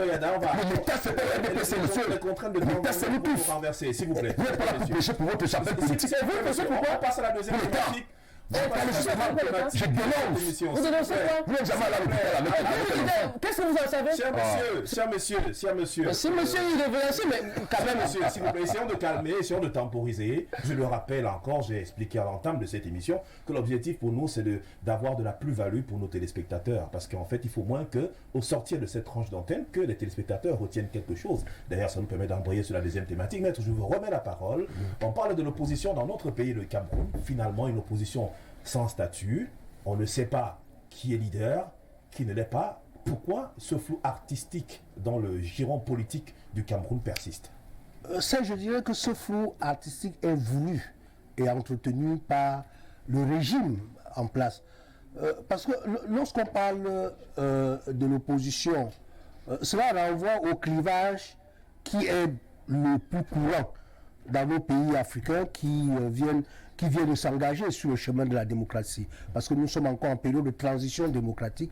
[SPEAKER 3] L'État, ce n'est pas le RDPC, monsieur. L'État, c'est nous tous.
[SPEAKER 1] S'il vous plaît.
[SPEAKER 3] Vous n'êtes pas là pour prêcher pour votre chapelle politique.
[SPEAKER 1] C'est vous, monsieur, pourquoi on passe à la deuxième thématique?
[SPEAKER 3] Je dénonce.
[SPEAKER 4] Vous dénoncez quoi?
[SPEAKER 3] Vous n'êtes jamais allé à l'hôpital.
[SPEAKER 4] Qu'est-ce que vous en savez?
[SPEAKER 1] Cher monsieur.
[SPEAKER 4] Si monsieur il est ainsi, mais quand même.
[SPEAKER 1] Monsieur, s'il vous plaît, essayons de calmer, essayons de temporiser. Je le rappelle encore, j'ai expliqué à l'entame de cette émission que l'objectif pour nous, c'est d'avoir de la plus-value pour nos téléspectateurs. Parce qu'en fait, il faut moins qu'au sortir de cette tranche d'antenne, que les téléspectateurs retiennent quelque chose. D'ailleurs, ça nous permet d'embrayer sur la deuxième thématique. Maître, je vous remets la parole. On parle de l'opposition dans notre pays, le Cameroun. Finalement, une opposition sans statut, on ne sait pas qui est leader, qui ne l'est pas. Pourquoi ce flou artistique dans le giron politique du Cameroun persiste?
[SPEAKER 2] Je dirais que ce flou artistique est voulu et entretenu par le régime en place. Parce que lorsqu'on parle de l'opposition, cela renvoie au clivage qui est le plus courant dans nos pays africains qui viennent de s'engager sur le chemin de la démocratie. Parce que nous sommes encore en période de transition démocratique.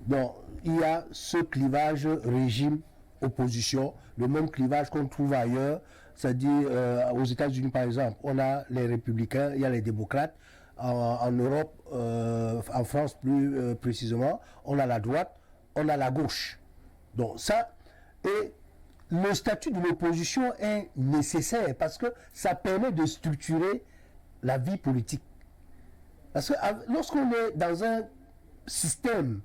[SPEAKER 2] Donc, il y a ce clivage régime-opposition, le même clivage qu'on trouve ailleurs, c'est-à-dire aux États-Unis par exemple, on a les républicains, il y a les démocrates. En Europe, en France plus précisément, on a la droite, on a la gauche. Donc ça, et le statut de l'opposition est nécessaire parce que ça permet de structurer la vie politique. Parce que lorsqu'on est dans un système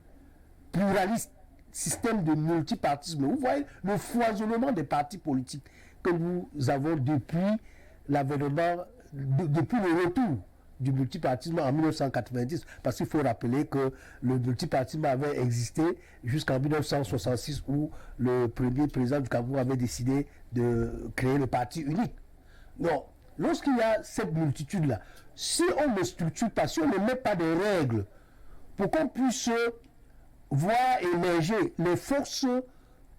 [SPEAKER 2] pluraliste, système de multipartisme, vous voyez le foisonnement des partis politiques que nous avons depuis l'avènement, depuis le retour du multipartisme en 1990, parce qu'il faut rappeler que le multipartisme avait existé jusqu'en 1966 où le premier président du Cameroun avait décidé de créer le parti unique. Donc, lorsqu'il y a cette multitude-là, si on ne structure pas, si on ne met pas de règles pour qu'on puisse voir émerger les forces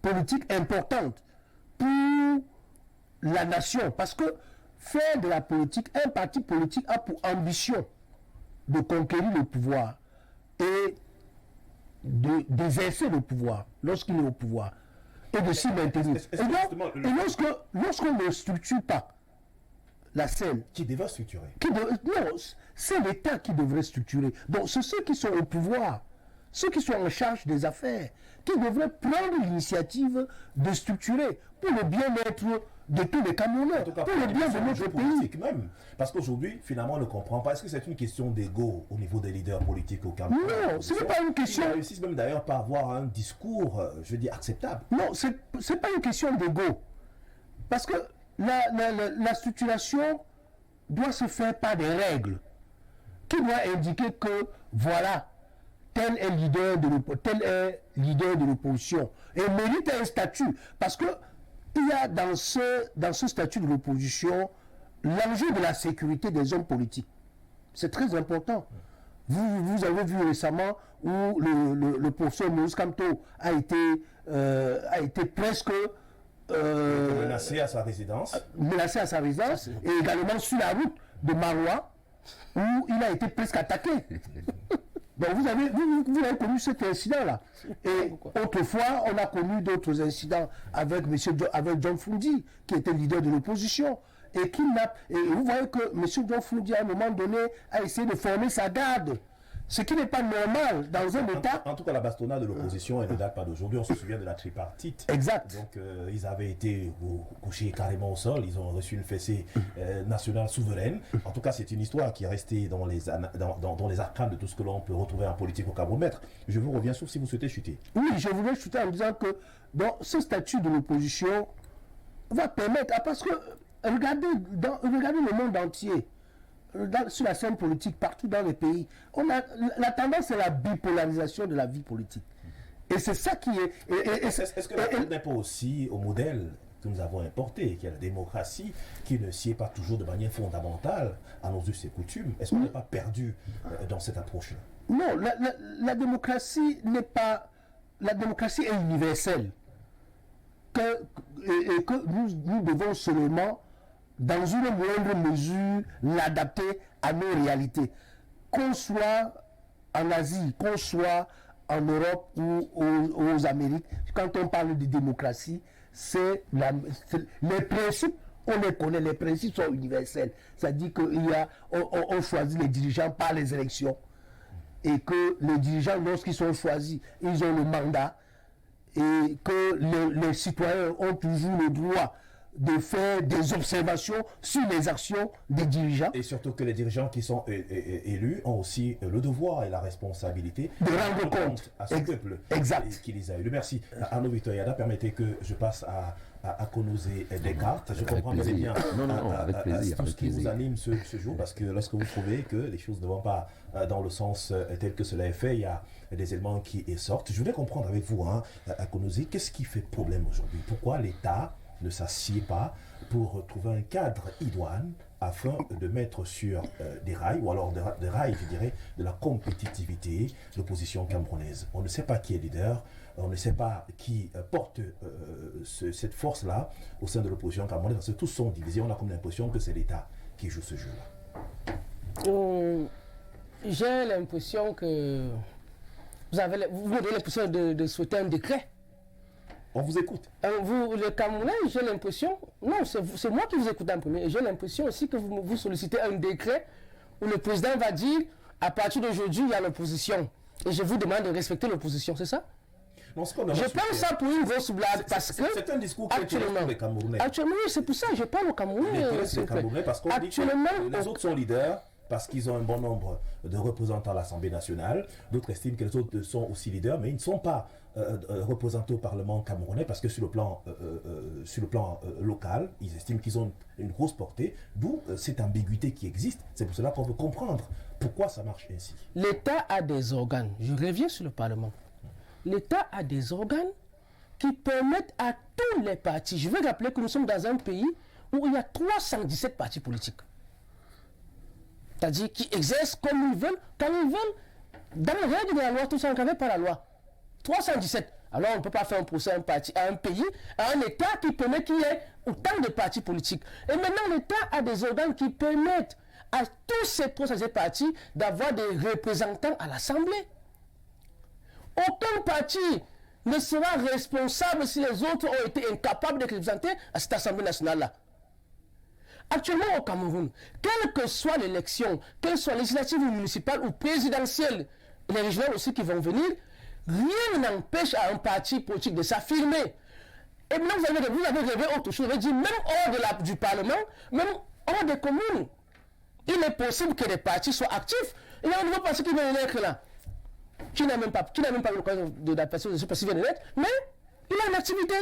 [SPEAKER 2] politiques importantes pour la nation, parce que faire de la politique, un parti politique a pour ambition de conquérir le pouvoir et d'exercer le pouvoir lorsqu'il est au pouvoir et de s'y maintenir. Et lorsqu'on ne structure pas la scène...
[SPEAKER 1] Qui devrait structurer?
[SPEAKER 2] Non, c'est l'État qui devrait structurer. Donc c'est ceux qui sont au pouvoir, ceux qui sont en charge des affaires, qui devraient prendre l'initiative de structurer pour le bien-être de tous les Camerounais, pour le bien de notre pays.
[SPEAKER 1] Même. Parce qu'aujourd'hui, finalement, on ne comprend pas. Est-ce que c'est une question d'ego au niveau des leaders politiques au Cameroun?
[SPEAKER 2] Non, ce n'est pas une question...
[SPEAKER 1] Ils réussissent même d'ailleurs pas à avoir un discours, je veux dire, acceptable.
[SPEAKER 2] Non, ce n'est pas une question d'ego. Parce que la structuration doit se faire par des règles qui doivent indiquer que voilà, tel est leader de l'opposition et mérite un statut. Parce que il y a dans ce statut de l'opposition l'enjeu de la sécurité des hommes politiques. C'est très important. Vous avez vu récemment où le professeur Moïse Kamto a été presque
[SPEAKER 1] menacé à sa résidence.
[SPEAKER 2] Menacé à sa résidence et également sur la route de Maroua où il a été presque attaqué. Donc vous avez connu cet incident-là. Et autrefois, on a connu d'autres incidents avec John Fundi, qui était leader de l'opposition. Et vous voyez que M. John Fundi, à un moment donné, a essayé de former sa garde. Ce qui n'est pas normal dans un État.
[SPEAKER 1] En tout cas, la bastonnade de l'opposition, elle ne date pas d'aujourd'hui. On se souvient de la tripartite.
[SPEAKER 2] Exact.
[SPEAKER 1] Donc, ils avaient été couchés carrément au sol. Ils ont reçu une fessée nationale souveraine. En tout cas, c'est une histoire qui est restée dans les arcanes de tout ce que l'on peut retrouver en politique au Cameroun. Maître, je vous reviens, sauf si vous souhaitez chuter.
[SPEAKER 2] Oui, je voulais chuter en disant que ce statut de l'opposition va permettre. Parce que regardez le monde entier. Sur la scène politique, partout dans les pays, la tendance est la bipolarisation de la vie politique. Et c'est ça qui est...
[SPEAKER 1] Est-ce que la faute n'est pas aussi au modèle que nous avons importé, qui est la démocratie, qui ne sied pas toujours de manière fondamentale à nos us et coutumes? Est-ce qu'on n'est pas perdu dans cette approche-là?
[SPEAKER 2] Non, la démocratie n'est pas... La démocratie est universelle. Et que nous devons seulement, dans une moindre mesure, l'adapter à nos réalités. Qu'on soit en Asie, qu'on soit en Europe ou aux Amériques, quand on parle de démocratie, les principes, on les connaît, les principes sont universels. C'est-à-dire qu'on choisit les dirigeants par les élections et que les dirigeants, lorsqu'ils sont choisis, ils ont le mandat et que les citoyens ont toujours le droit de faire des observations sur les actions des dirigeants.
[SPEAKER 1] Et surtout que les dirigeants qui sont élus ont aussi le devoir et la responsabilité
[SPEAKER 2] de rendre compte
[SPEAKER 1] à ce peuple qui les a élus. Merci. Arnaud Victor Yada, permettez que je passe à Konouzé Descartes. Je comprends très bien tout ce qui vous anime ce jour, parce que lorsque vous trouvez que les choses ne vont pas dans le sens tel que cela est fait, il y a des éléments qui sortent. Je voulais comprendre avec vous, à Konouzé, qu'est-ce qui fait problème aujourd'hui? Pourquoi l'État ne s'assied pas pour trouver un cadre idoine afin de mettre sur des rails, ou alors des rails, je dirais, de la compétitivité, l'opposition camerounaise? On ne sait pas qui est leader, on ne sait pas qui porte cette force-là au sein de l'opposition camerounaise, parce que tous sont divisés. On a comme l'impression que c'est l'État qui joue ce jeu-là.
[SPEAKER 4] J'ai l'impression que vous avez l'impression de souhaiter un décret.
[SPEAKER 1] On vous écoute.
[SPEAKER 4] Vous, les Camerounais, j'ai l'impression, non, c'est moi qui vous écoute en premier, j'ai l'impression aussi que vous sollicitez un décret où le président va dire, à partir d'aujourd'hui, il y a l'opposition. Et je vous demande de respecter l'opposition, c'est ça?
[SPEAKER 1] Non,
[SPEAKER 4] je prends ça pour une grosse blague parce que...
[SPEAKER 1] C'est un discours qui est pour les Camerounais.
[SPEAKER 4] Actuellement, c'est pour ça que je parle aux Camerounais.
[SPEAKER 1] Les Camerounais, parce qu'on dit que les autres sont leaders, parce qu'ils ont un bon nombre de représentants à l'Assemblée nationale. D'autres estiment que les autres sont aussi leaders, mais ils ne sont pas représentés au Parlement camerounais, parce que sur le plan local, ils estiment qu'ils ont une grosse portée, d'où cette ambiguïté qui existe. C'est pour cela qu'on veut comprendre pourquoi ça marche ainsi.
[SPEAKER 4] L'État a des organes. Je reviens sur le Parlement. L'État a des organes qui permettent à tous les partis. Je veux rappeler que nous sommes dans un pays où il y a 317 partis politiques. C'est-à-dire qui exercent comme ils veulent, quand ils veulent, dans les règles de la loi, tout ça encadré par la loi. 317. Alors on ne peut pas faire un procès à un pays, à un État qui permet qu'il y ait autant de partis politiques. Et maintenant, l'État a des organes qui permettent à tous ces 317 partis d'avoir des représentants à l'Assemblée. Aucun parti ne sera responsable si les autres ont été incapables de représenter à cette Assemblée nationale-là. Actuellement au Cameroun, quelle que soit l'élection, qu'elle soit législative ou municipale ou présidentielle, les régionales aussi qui vont venir, rien n'empêche à un parti politique de s'affirmer. Et maintenant vous avez rêvé autre chose, vous avez dit même hors du Parlement, même hors des communes, il est possible que les partis soient actifs. Il y a un nouveau parti qui vient de naître là, qui n'a même pas l'occasion de la personne de ce parti vient de naître, mais il a une activité.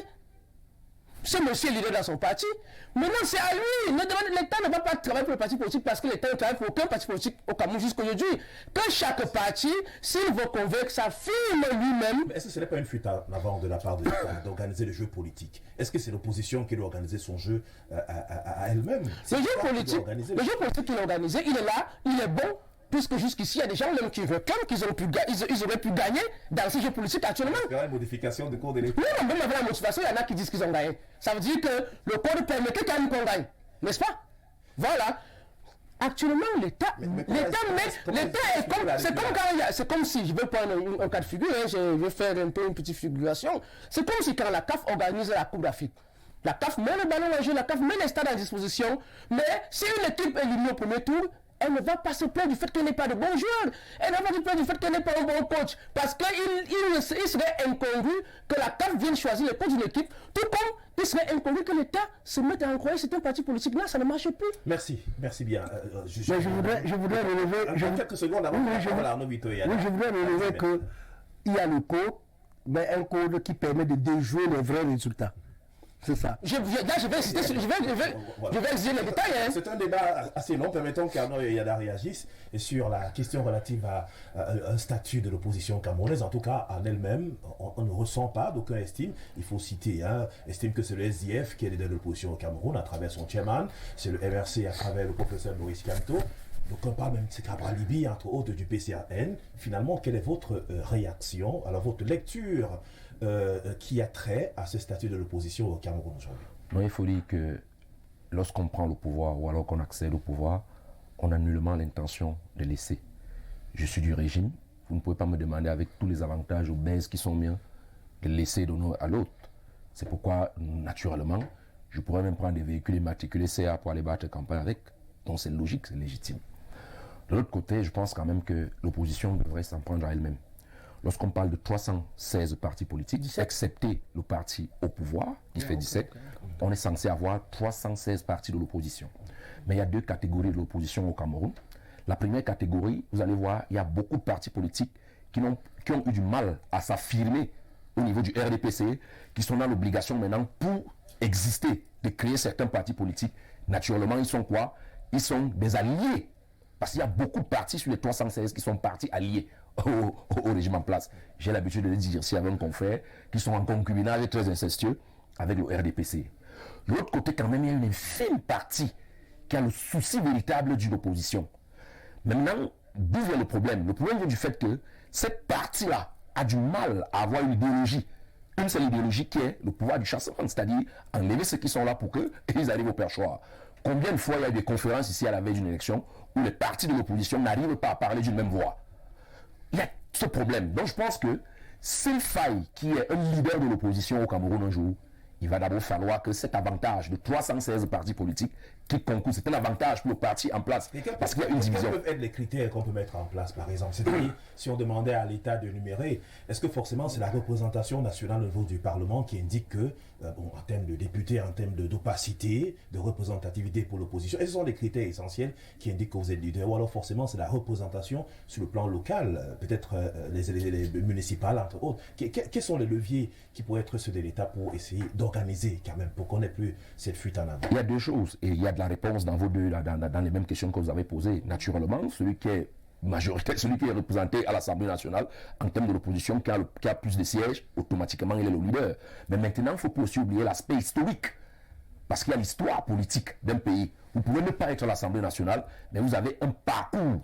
[SPEAKER 4] ce monsieur est leader dans son parti. Maintenant, c'est à lui. L'État ne va pas travailler pour le parti politique parce que l'État ne travaille pour aucun parti politique au Cameroun jusqu'aujourd'hui. Que chaque parti, s'il veut convaincre sa firme lui-même.
[SPEAKER 1] Est-ce que ce n'est pas une fuite en avant de la part de l'État d'organiser le jeu politique? Est-ce que c'est l'opposition qui doit organiser son jeu à elle-même?
[SPEAKER 4] Le jeu politique qu'il a organisé, il est là, il est bon. Puisque jusqu'ici, il y a des gens même qui réclament qu'ils auraient pu gagner dans ces jeux politiques actuellement.
[SPEAKER 1] Il y a une modification du cours de l'époque.
[SPEAKER 4] Oui, même avec la motivation, il y en a qui disent qu'ils ont gagné. Ça veut dire que le code permettait quand même qu'on gagne. N'est-ce pas? Voilà. Actuellement, l'État c'est comme si, je vais prendre un cas de figure, je vais faire un peu une petite figuration. C'est comme si quand la CAF organise la Coupe d'Afrique, la CAF met le ballon en jeu, la CAF met les stades à disposition, mais si une équipe est éliminée au premier tour, elle ne va pas se plaindre du fait qu'elle n'est pas de bons joueurs. Elle ne va pas se plaindre du fait qu'elle n'est pas un bon coach. Parce qu'il serait incongru que la CAF vienne choisir le coach d'une équipe, tout comme il serait incongru que l'État se mette à encourager certains partis politiques. Là, ça ne marche plus.
[SPEAKER 1] Merci bien.
[SPEAKER 2] Je voudrais relever...
[SPEAKER 1] quelques secondes avant Arnaud Bitoya.
[SPEAKER 2] Oui, je voudrais relever qu'il y a le code, mais un code qui permet de déjouer les vrais résultats. C'est ça.
[SPEAKER 4] Je vais exiger les détails.
[SPEAKER 1] C'est un débat assez long. Permettons qu'Arnaud Yada réagisse sur la question relative à un statut de l'opposition camerounaise. En tout cas, en elle-même, on ne ressent pas d'aucun estime. Il faut citer, estime que c'est le SDF qui est leader de l'opposition au Cameroun à travers son chairman. C'est le MRC à travers le professeur Maurice Kamto. Donc on parle même de Cabral Libi, entre autres du PCAN. Finalement, quelle est votre réaction, alors votre lecture qui a trait à ce statut de l'opposition au Cameroun aujourd'hui?
[SPEAKER 3] Non, il faut dire que lorsqu'on prend le pouvoir ou alors qu'on accède au pouvoir, on a nullement l'intention de laisser. Je suis du régime, vous ne pouvez pas me demander avec tous les avantages obèses qui sont miens de laisser d'un à l'autre. C'est pourquoi, naturellement, je pourrais même prendre des véhicules immatriculés CA pour aller battre campagne avec. Donc c'est logique, c'est légitime. De l'autre côté, je pense quand même que l'opposition devrait s'en prendre à elle-même. Lorsqu'on parle de 316 partis politiques, 17. Excepté le parti au pouvoir, qui fait 17, on est censé avoir 316 partis de l'opposition. Mais il y a deux catégories de l'opposition au Cameroun. La première catégorie, vous allez voir, il y a beaucoup de partis politiques qui ont eu du mal à s'affirmer au niveau du RDPC, qui sont dans l'obligation maintenant, pour exister, de créer certains partis politiques. Naturellement, ils sont quoi? Ils sont des alliés. Parce qu'il y a beaucoup de partis sur les 316 qui sont partis alliés au régime en place. J'ai l'habitude de le dire ici avec un confrère qui sont en concubinage très incestueux avec le RDPC. De l'autre côté, quand même, il y a une infime partie qui a le souci véritable d'une opposition. Maintenant, d'où vient le problème? Le problème vient du fait que cette partie-là a du mal à avoir une idéologie. Une seule idéologie qui est le pouvoir du chassement, c'est-à-dire enlever ceux qui sont là pour qu'ils arrivent au perchoir. Combien de fois il y a eu des conférences ici à la veille d'une élection où les partis de l'opposition n'arrivent pas à parler d'une même voix? Il y a ce problème. Donc je pense que s'il faille qu'il y ait un leader de l'opposition au Cameroun un jour, il va d'abord falloir que cet avantage de 316 partis politiques qui concourent, c'est un avantage pour le parti en place. Parce qu'il y a une division.
[SPEAKER 1] Quels peuvent être les critères qu'on peut mettre en place, par exemple? C'est-à-dire, si on demandait à l'État de numérer, est-ce que forcément c'est la représentation nationale au niveau du Parlement qui indique que, en termes de députés, en termes d'opacité, de représentativité pour l'opposition, et ce sont les critères essentiels qui indiquent que vous êtes leader, ou alors forcément c'est la représentation sur le plan local, peut-être les municipales, entre autres. Quels sont les leviers qui pourraient être ceux de l'État pour essayer d'organiser quand même, pour qu'on n'ait plus cette fuite en avant?
[SPEAKER 3] Il y a deux choses, et il y a de la réponse dans vos deux, dans les mêmes questions que vous avez posées. Naturellement, celui qui est majoritaire, celui qui est représenté à l'Assemblée nationale en termes de l'opposition, qui a plus de sièges, automatiquement il est le leader. Mais maintenant, il ne faut pas aussi oublier l'aspect historique. Parce qu'il y a l'histoire politique d'un pays. Vous pouvez ne pas être à l'Assemblée nationale, mais vous avez un parcours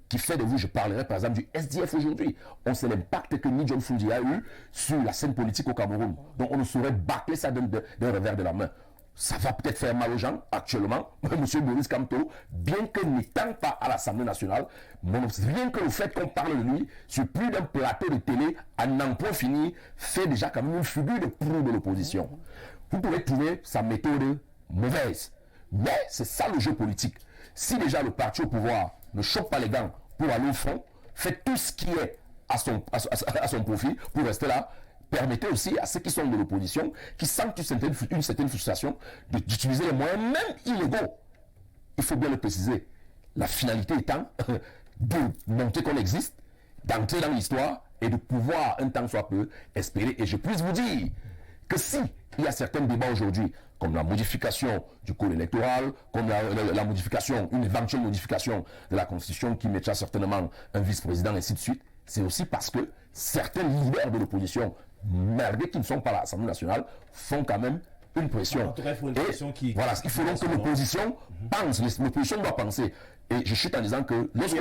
[SPEAKER 3] qui fait de vous, je parlerai par exemple du SDF aujourd'hui. On sait l'impact que Ni John Fundi a eu sur la scène politique au Cameroun. Donc on ne saurait bâcler ça d'un revers de la main. Ça va peut-être faire mal aux gens actuellement. M. Maurice Kamto, bien que n'étant pas à l'Assemblée nationale, rien que le fait qu'on parle de lui sur plus d'un plateau de télé, à n'en point fini, fait déjà quand même une figure de proue de l'opposition. Vous pouvez trouver sa méthode mauvaise, mais c'est ça le jeu politique. Si déjà le parti au pouvoir ne chope pas les gants pour aller au front, fait tout ce qui est à son profit pour rester là, permettez aussi à ceux qui sont de l'opposition, qui sentent une certaine frustration, d'utiliser les moyens, même illégaux. Il faut bien le préciser. La finalité étant de montrer qu'on existe, d'entrer dans l'histoire et de pouvoir, un temps soit peu, espérer. Et je puisse vous dire que si il y a certains débats aujourd'hui, comme la modification du code électoral, comme la modification, une éventuelle modification de la Constitution qui mettra certainement un vice-président, et ainsi de suite. C'est aussi parce que certains leaders de l'opposition, malgré qu'ils ne sont pas à l'Assemblée nationale, font quand même une pression. Voilà, il faut donc que l'opposition pense, l'opposition doit penser. Et je chute en disant que lorsque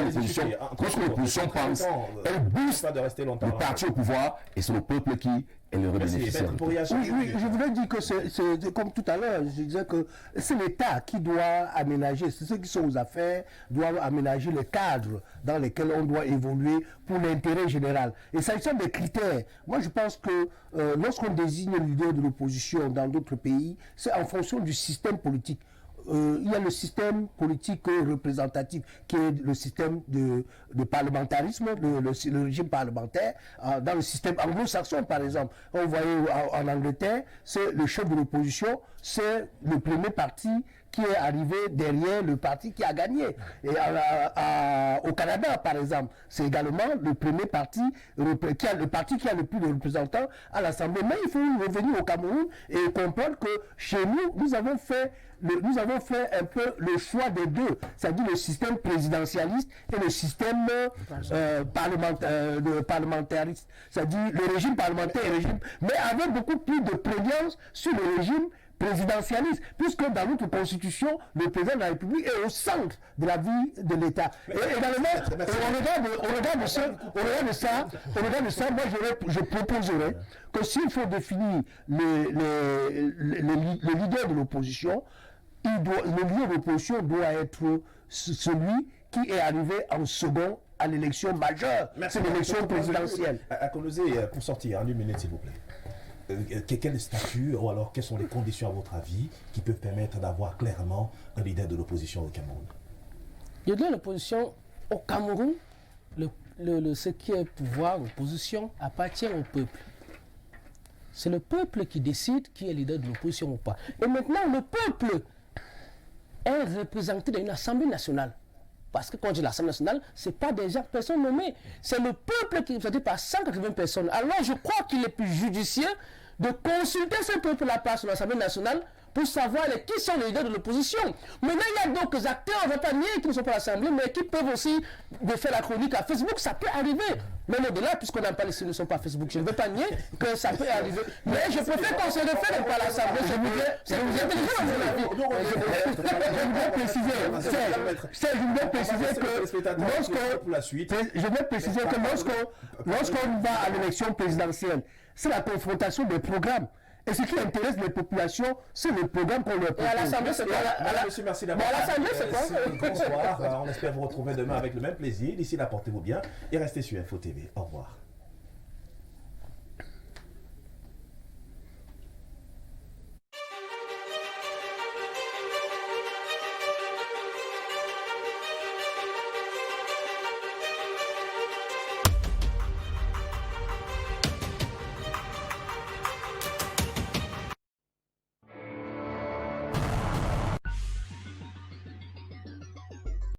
[SPEAKER 3] l'opposition pense, elle booste le parti au pouvoir et c'est le peuple qui est le bénéficiaire.
[SPEAKER 2] Oui, je voulais dire que c'est comme tout à l'heure, je disais que c'est l'État qui doit aménager, c'est ceux qui sont aux affaires, doivent aménager le cadre dans lequel on doit évoluer pour l'intérêt général. Et s'agissant des critères, moi je pense que lorsqu'on désigne le leader de l'opposition dans d'autres pays, c'est en fonction du système politique. Il y a le système politique représentatif qui est le système de parlementarisme, le régime parlementaire. Dans le système anglo-saxon, par exemple, on voyait en Angleterre, c'est le chef de l'opposition, c'est le premier parti qui est arrivé derrière le parti qui a gagné. Et au Canada, par exemple, c'est également le premier parti, le parti qui a le plus de représentants à l'Assemblée. Mais il faut revenir au Cameroun et comprendre que chez nous, nous avons fait un peu le choix des deux, c'est-à-dire le système présidentialiste et le système parlementariste, c'est-à-dire le régime parlementaire, mais avec beaucoup plus de prégnance sur le régime présidentialiste, puisque dans notre constitution, le président de la République est au centre de la vie de l'État. Et également, au regard de ça, moi je proposerais que s'il faut définir le leader de l'opposition, le leader de l'opposition doit être celui qui est arrivé en second à l'élection majeure. C'est l'élection présidentielle.
[SPEAKER 1] À Konosé, pour sortir, en une minute s'il vous plaît. Quel statut ou alors quelles sont les conditions à votre avis qui peuvent permettre d'avoir clairement un leader de l'opposition au Cameroun?
[SPEAKER 4] Le leader de l'opposition au Cameroun, ce qui est pouvoir, l'opposition, appartient au peuple. C'est le peuple qui décide qui est leader de l'opposition ou pas. Et maintenant, le peuple est représenté dans une assemblée nationale. Parce que quand je dis l'Assemblée nationale, ce n'est pas des gens, personnes nommées. C'est le peuple qui est représenté par 180 personnes. Alors je crois qu'il est plus judicieux de consulter ce peuple-là par sur l'Assemblée nationale pour savoir qui sont les leaders de l'opposition. Maintenant, il y a d'autres acteurs, on ne va pas nier qui ne sont pas à l'Assemblée, mais qui peuvent aussi faire la chronique à Facebook. Ça peut arriver. Même au-delà, puisqu'on n'a pas les signes ne sont pas à Facebook. Je ne veux pas nier que ça peut arriver. Mais je préfère qu'on se réfère pas à l'Assemblée. Je voudrais préciser que lorsqu'on va à l'élection présidentielle, c'est la confrontation des programmes. Et ce qui intéresse les populations, c'est le programme qu'on leur propose.
[SPEAKER 1] Et à l'Assemblée, c'est quoi? Monsieur, merci d'avoir.
[SPEAKER 4] À l'Assemblée, c'est quoi?
[SPEAKER 1] Bonsoir. On espère vous retrouver demain avec le même plaisir. D'ici là, portez-vous bien et restez sur Info TV. Au revoir.